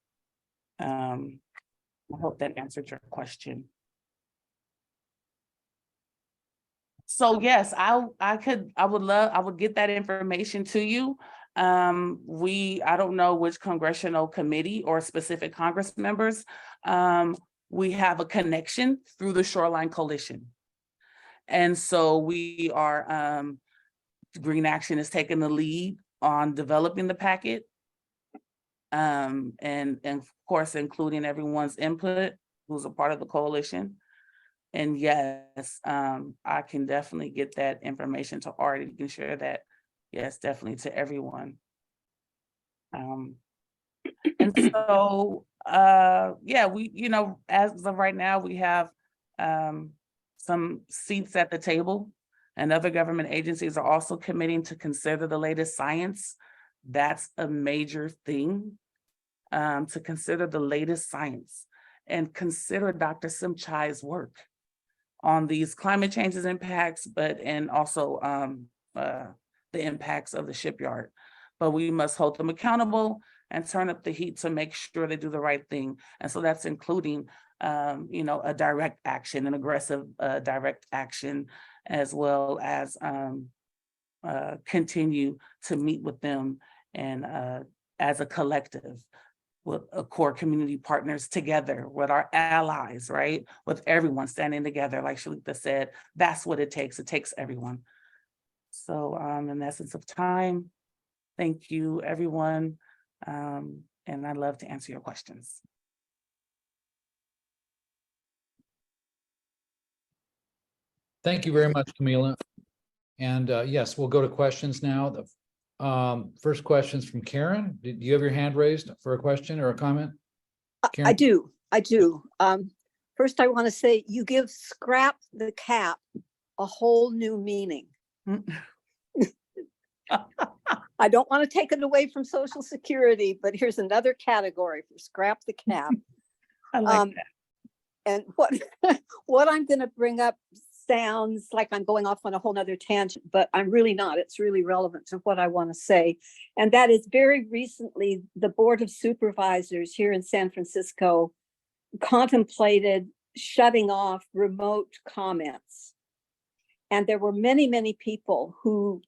S7: I hope that answered your question. So yes, I would get that information to you. I don't know which congressional committee or specific Congress members. We have a connection through the Shoreline Coalition. And so we are, Green Action is taking the lead on developing the packet. And of course, including everyone's input who's a part of the coalition. And yes, I can definitely get that information to Art. You can share that, yes, definitely to everyone. And so, yeah, we, as of right now, we have some seats at the table, and other government agencies are also committing to consider the latest science. That's a major thing, to consider the latest science and consider Dr. Simchai's work on these climate changes impacts, and also the impacts of the shipyard. But we must hold them accountable and turn up the heat to make sure they do the right thing. And so that's including, a direct action, an aggressive direct action, as well as continue to meet with them and as a collective, with core community partners together, with our allies, right? With everyone standing together, like Shalita said, that's what it takes. It takes everyone. So in the essence of time, thank you, everyone. And I'd love to answer your questions.
S1: Thank you very much, Camila. And yes, we'll go to questions now. The first question's from Karen. Did you have your hand raised for a question or a comment? Karen?
S4: I do. First, I want to say you give scrap the cap a whole new meaning. I don't want to take it away from Social Security, but here's another category for scrap the cap.
S7: I like that.
S4: And what I'm going to bring up sounds like I'm going off on a whole nother tangent, but I'm really not. It's really relevant to what I want to say. And that is, very recently, the Board of Supervisors here in San Francisco contemplated shutting off remote comments. And there were many, many people who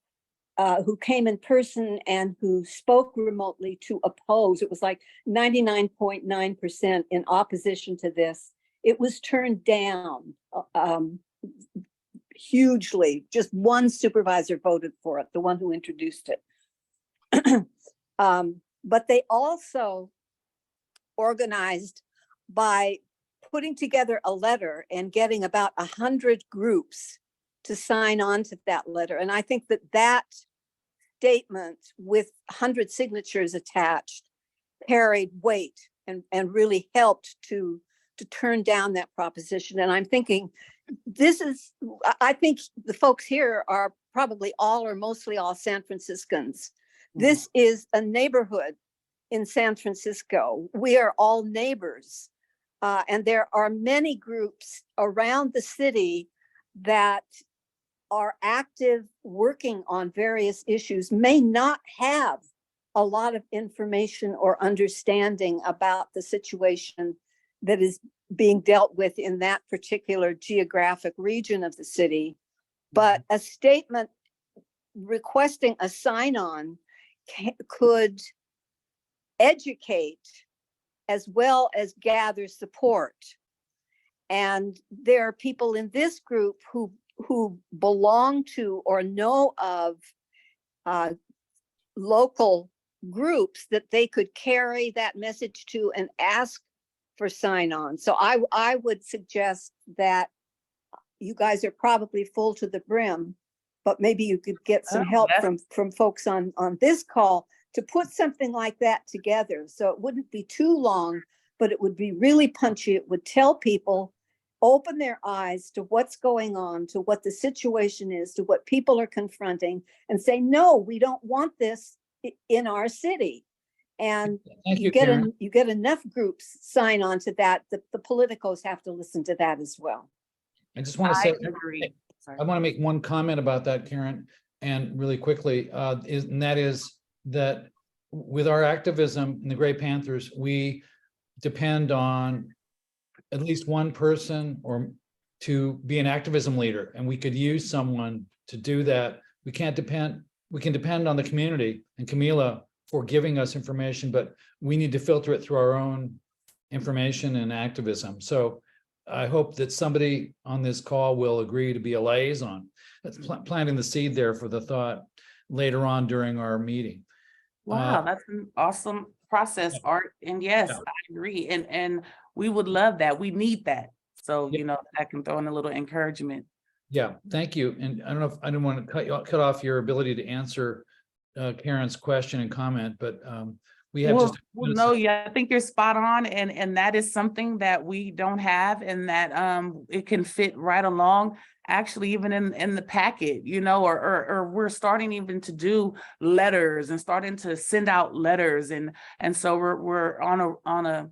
S4: came in person and who spoke remotely to oppose. It was like 99.9% in opposition to this. It was turned down hugely. Just one supervisor voted for it, the one who introduced it. But they also organized by putting together a letter and getting about 100 groups to sign on to that letter. And I think that statement with 100 signatures attached carried weight and really helped to turn down that proposition. And I'm thinking, I think the folks here are probably all or mostly all San Franciscans. This is a neighborhood in San Francisco. We are all neighbors. And there are many groups around the city that are active, working on various issues, may not have a lot of information or understanding about the situation that is being dealt with in that particular geographic region of the city. But a statement requesting a sign-on could educate as well as gather support. And there are people in this group who belong to or know of local groups that they could carry that message to and ask for sign-on. So I would suggest that you guys are probably full to the brim, but maybe you could get some help from folks on this call to put something like that together. So it wouldn't be too long but it would be really punchy. It would tell people, open their eyes to what's going on, to what the situation is, to what people are confronting, and say, no, we don't want this in our city. And
S1: Thank
S4: you
S1: you,
S4: get
S1: Karen.
S4: you get enough groups sign on to that. The politicos have to listen to that as well.
S1: I just want to
S7: I
S1: say,
S7: agree. Sorry.
S1: I want to make one comment about that, Karen, and really quickly, and that is that with our activism in the Gray Panthers, we depend on at least one person or to be an activism leader, and we could use someone to do that. We can depend on the community and Camila for giving us information, but we need to filter it through our own information and activism. So I hope that somebody on this call will agree to be a liaison. That's planting the seed there for the thought later on during our meeting.
S7: Wow, that's an awesome process, Art. And yes,
S1: Yeah.
S7: I agree. And we would love that. We need that. So,
S1: Yeah.
S7: you know, I can throw in a little encouragement.
S1: Yeah, thank you. And I don't know if I didn't want to cut off your ability to answer Karen's question and comment, but we have
S7: Well,
S1: just.
S7: no, yeah, I think you're spot on. And that is something that we don't have, and that it can fit right along, actually, even in the packet, you know, or we're starting even to do letters and starting to send out letters. And so we're on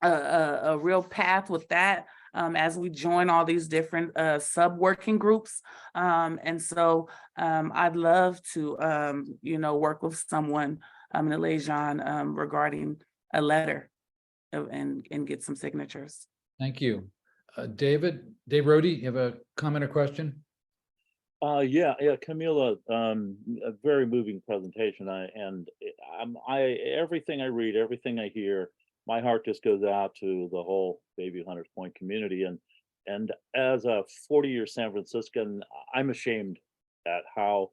S7: a real path with that. As we join all these different sub-working groups. And so I'd love to, you know, work with someone in a liaison regarding a letter and get some signatures.
S1: Thank you. Dave Rhodey, you have a comment or question?
S5: Yeah, Camila, a very moving presentation. Everything I read, everything I hear, my heart just goes out to the whole Bayview Hunters Point community. And as a 40-year San Franciscan, I'm ashamed at how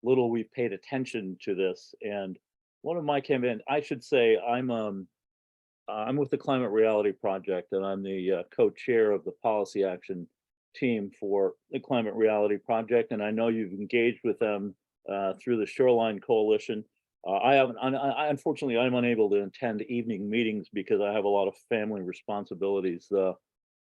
S5: little we've paid attention to this. And one of my campaign, I should say, I'm with the Climate Reality Project, and I'm the co-chair of the policy action team for the Climate Reality Project. And I know you've engaged with them through the Shoreline Coalition. Unfortunately, I'm unable to attend evening meetings because I have a lot of family responsibilities,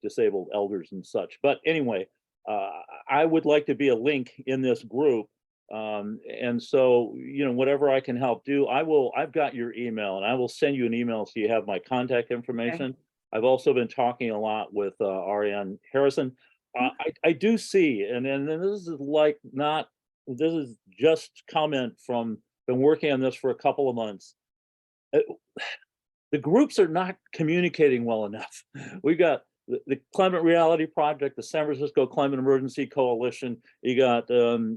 S5: disabled elders and such. But anyway, I would like to be a link in this group. And so, you know, whatever I can help do, I've got your email, and I will send you an email so you have my contact information. Okay. I've also been talking a lot with Ariane Harrison. I do see, and this is just comment from, been working on this for a couple of months. The groups are not communicating well enough. We've got the Climate Reality Project, the San Francisco Climate Emergency Coalition. You got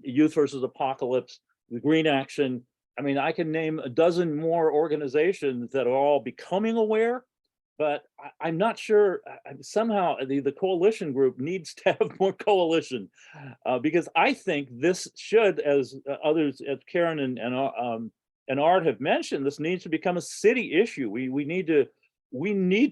S5: Youth versus Apocalypse, the Green Action. I mean, I can name a dozen more organizations that are all becoming aware, but I'm not sure. Somehow the coalition group needs to have more coalition, because I think this should, as others, as Karen and Art have mentioned, this needs to become a city issue. We need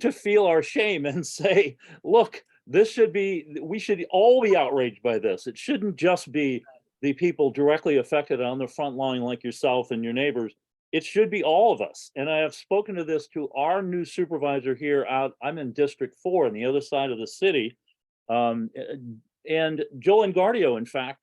S5: to feel our shame and say, look, we should all be outraged by this. It shouldn't just be the people directly affected on the front line like yourself and your neighbors. It should be all of us. And I have spoken to this to our new supervisor here out. I'm in District 4 on the other side of the city. And Joel Engardio, in fact,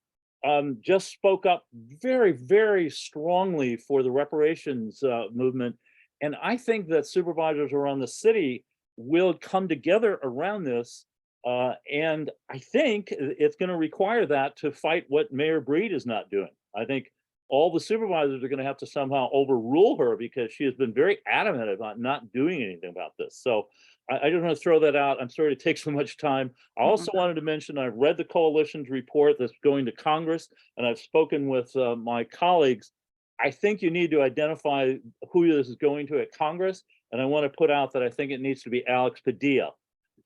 S5: just spoke up very, very strongly for the reparations movement. And I think that supervisors around the city will come together around this. And I think it's going to require that to fight what Mayor Breed is not doing. I think all the supervisors are going to have to somehow overrule her because she has been very adamant about not doing anything about this. So I just want to throw that out. I'm sorry to take so much time. I also wanted to mention I've read the coalition's report that's going to Congress, and I've spoken with my colleagues. I think you need to identify who this is going to at Congress, and I want to put out that I think it needs to be Alex Padilla.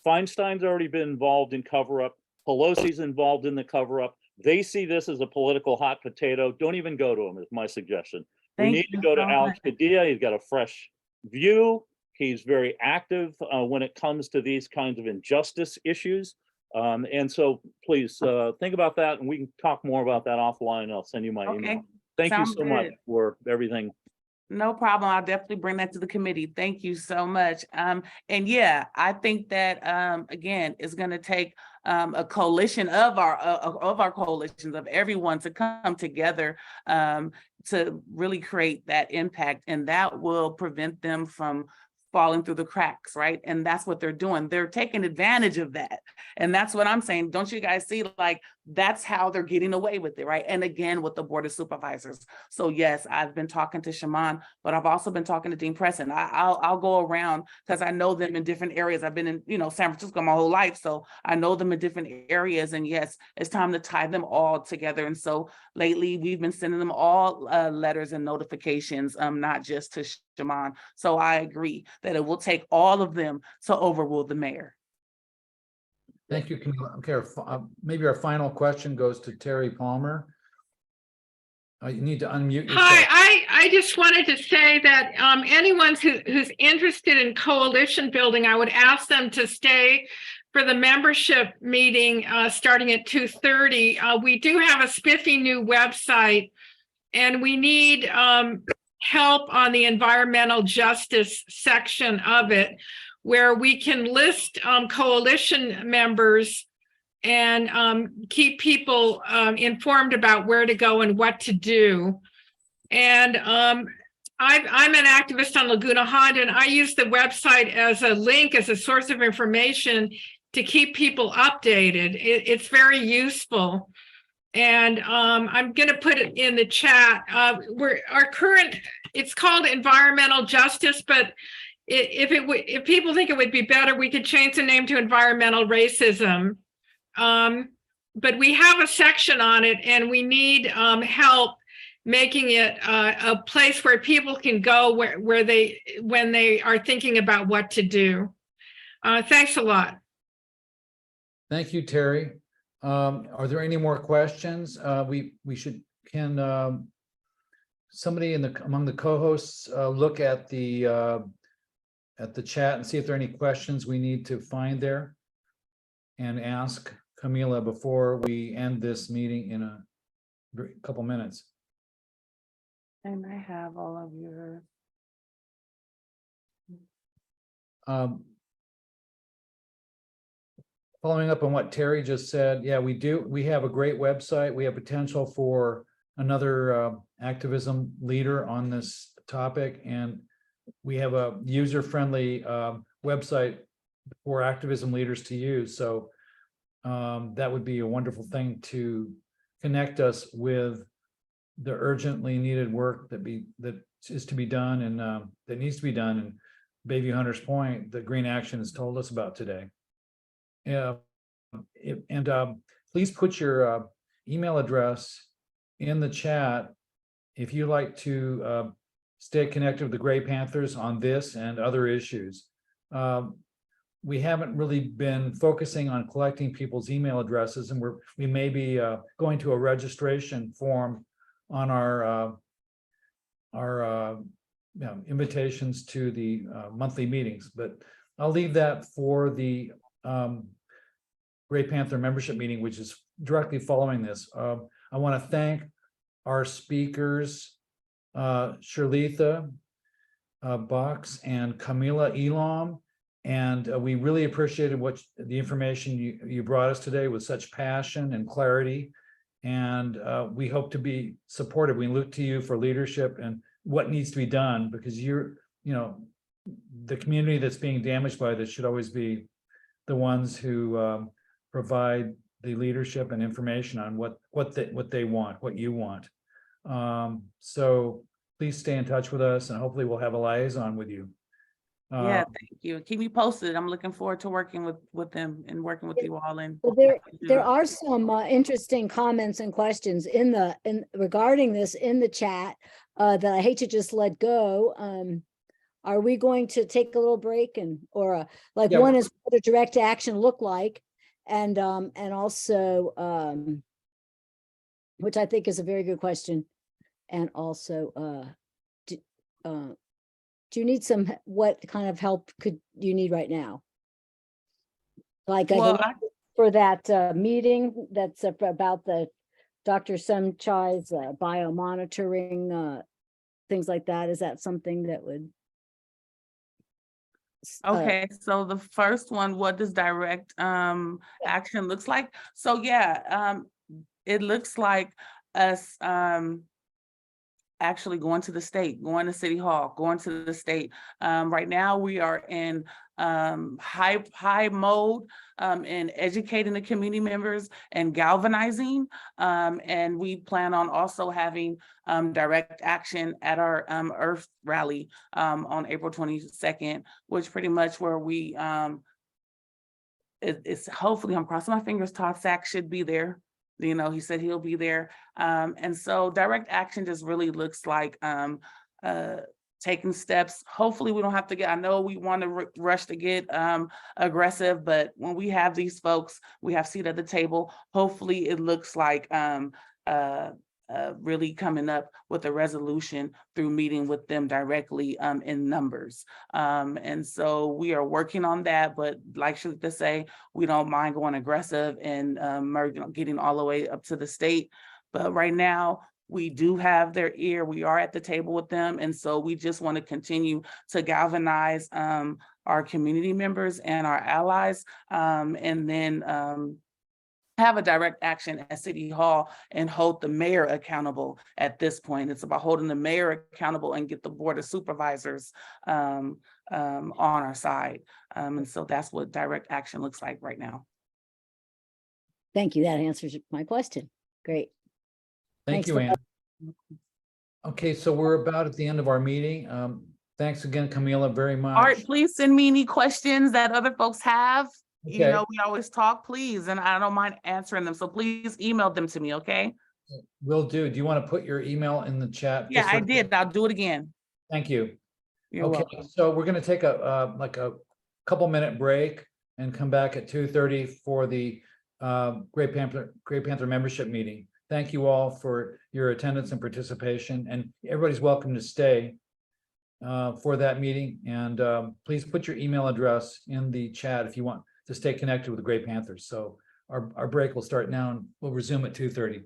S5: Feinstein's already been involved in cover-up. Pelosi's involved in the cover-up. They see this as a political hot potato. Don't even go to him, is my suggestion. We need to go to Alex Padilla. He's got a fresh view. He's very active when it comes to these kinds of injustice issues. And so please think about that, and we can talk more about that offline. I'll send you my email. Thank you so much for everything.
S7: No problem. I'll definitely bring that to the committee. Thank you so much. And yeah, I think that again, it's going to take a coalition of our coalitions of everyone to come together to really create that impact, and that will prevent them from falling through the cracks, right? And that's what they're doing. They're taking advantage of that. And that's what I'm saying. Don't you guys see, like, that's how they're getting away with it, right? And again, with the Board of Supervisors. So yes, I've been talking to Shaman, but I've also been talking to Dean Preston. I'll go around because I know them in different areas. I've been in, San Francisco my whole life. So I know them in different areas. And yes, it's time to tie them all together. And so lately we've been sending them all letters and notifications, not just to Shaman. So I agree that it will take all of them to overrule the mayor.
S1: Thank you, Camila. Okay, maybe our final question goes to Terry Palmer. You need to unmute yourself.
S8: Hi, I just wanted to say that anyone who's interested in coalition building, I would ask them to stay for the membership meeting starting at 2:30. We do have a spiffy new website, and we need help on the environmental justice section of it, where we can list coalition members and keep people informed about where to go and what to do. And I'm an activist on Laguna Honda, and I use the website as a link, as a source of information to keep people updated. It's very useful. And I'm going to put it in the chat. It's called Environmental Justice, but if people think it would be better, we could change the name to Environmental Racism. But we have a section on it, and we need help making it a place where people can go when they are thinking about what to do. Thanks a lot.
S1: Thank you, Terry. Are there any more questions? Can somebody among the co-hosts look at the chat and see if there are any questions we need to find there and ask Camila before we end this meeting in a couple minutes.
S7: And I have all of your.
S1: Following up on what Terry just said, yeah, we have a great website. We have potential for another activism leader on this topic, and we have a user-friendly website for activism leaders to use. So that would be a wonderful thing to connect us with the urgently needed work that is to be done and that needs to be done in Bayview Hunters Point that Green Action has told us about today. Please put your email address in the chat if you like to stay connected with the Gray Panthers on this and other issues. We haven't really been focusing on collecting people's email addresses, and we may be going to a registration form on our invitations to the monthly meetings, but I'll leave that for the Gray Panther membership meeting, which is directly following this. I want to thank our speakers, Shirlitha Box and Camila Elam, and we really appreciated the information you brought us today with such passion and clarity, and we hope to be supportive. We look to you for leadership and what needs to be done, because the community that's being damaged by this should always be the ones who provide the leadership and information on what they want, what you want. So please stay in touch with us, and hopefully we'll have a liaison with you.
S7: Yeah, thank you. Keep me posted. I'm looking forward to working with them and working with you all. And
S3: Well, there are some interesting comments and questions regarding this in the chat that I hate to just let go. Are we going to take a little break or
S1: Yeah.
S3: one is what a direct action look like, and also which I think is a very good question, and also do you need what kind of help could you need right now? Like for that meeting that's about the Dr. Sunchai's biomonitoring things like that? Is that something that would?
S7: Okay, so the first one, what does direct action looks like? So yeah, it looks like us actually going to the state, going to City Hall, going to the state. Right now we are in high mode in educating the community members and galvanizing. And we plan on also having direct action at our Earth rally on April 22nd, which pretty much where we it's hopefully, I'm crossing my fingers, Todd Sachs should be there. You know, he said he'll be there. And so direct action just really looks like taking steps. Hopefully we don't have to get, I know we want to rush to get aggressive, but when we have these folks, we have seat at the table. Hopefully it looks like really coming up with a resolution through meeting with them directly in numbers. And so we are working on that, but like Shalita say, we don't mind going aggressive and getting all the way up to the state. But right now, we do have their ear. We are at the table with them. And so we just want to continue to galvanize our community members and our allies, and then have a direct action at City Hall and hold the mayor accountable at this point. It's about holding the mayor accountable and get the board of supervisors on our side. And so that's what direct action looks like right now.
S3: Thank you. That answers my question. Great.
S1: Thank
S3: Thanks
S1: you,
S3: for
S1: Ann. Okay, so we're about at the end of our meeting. Thanks again, Camila, very much.
S7: All right, please send me any questions that other folks have. You
S1: Okay.
S7: know, we always talk, please, and I don't mind answering them. So please email them to me, okay?
S1: Will do. Do you want to put your email in the chat?
S7: Yeah,
S1: Just
S7: I
S1: so-
S7: did. I'll do it again.
S1: Thank you.
S7: You're
S1: Okay,
S7: welcome.
S1: so we're going to take a couple minute break and come back at 2:30 for the Great Panther membership meeting. Thank you all for your attendance and participation, and everybody's welcome to stay for that meeting. And please put your email address in the chat if you want to stay connected with the Great Panthers. So our break will start now and we'll resume at 2:30.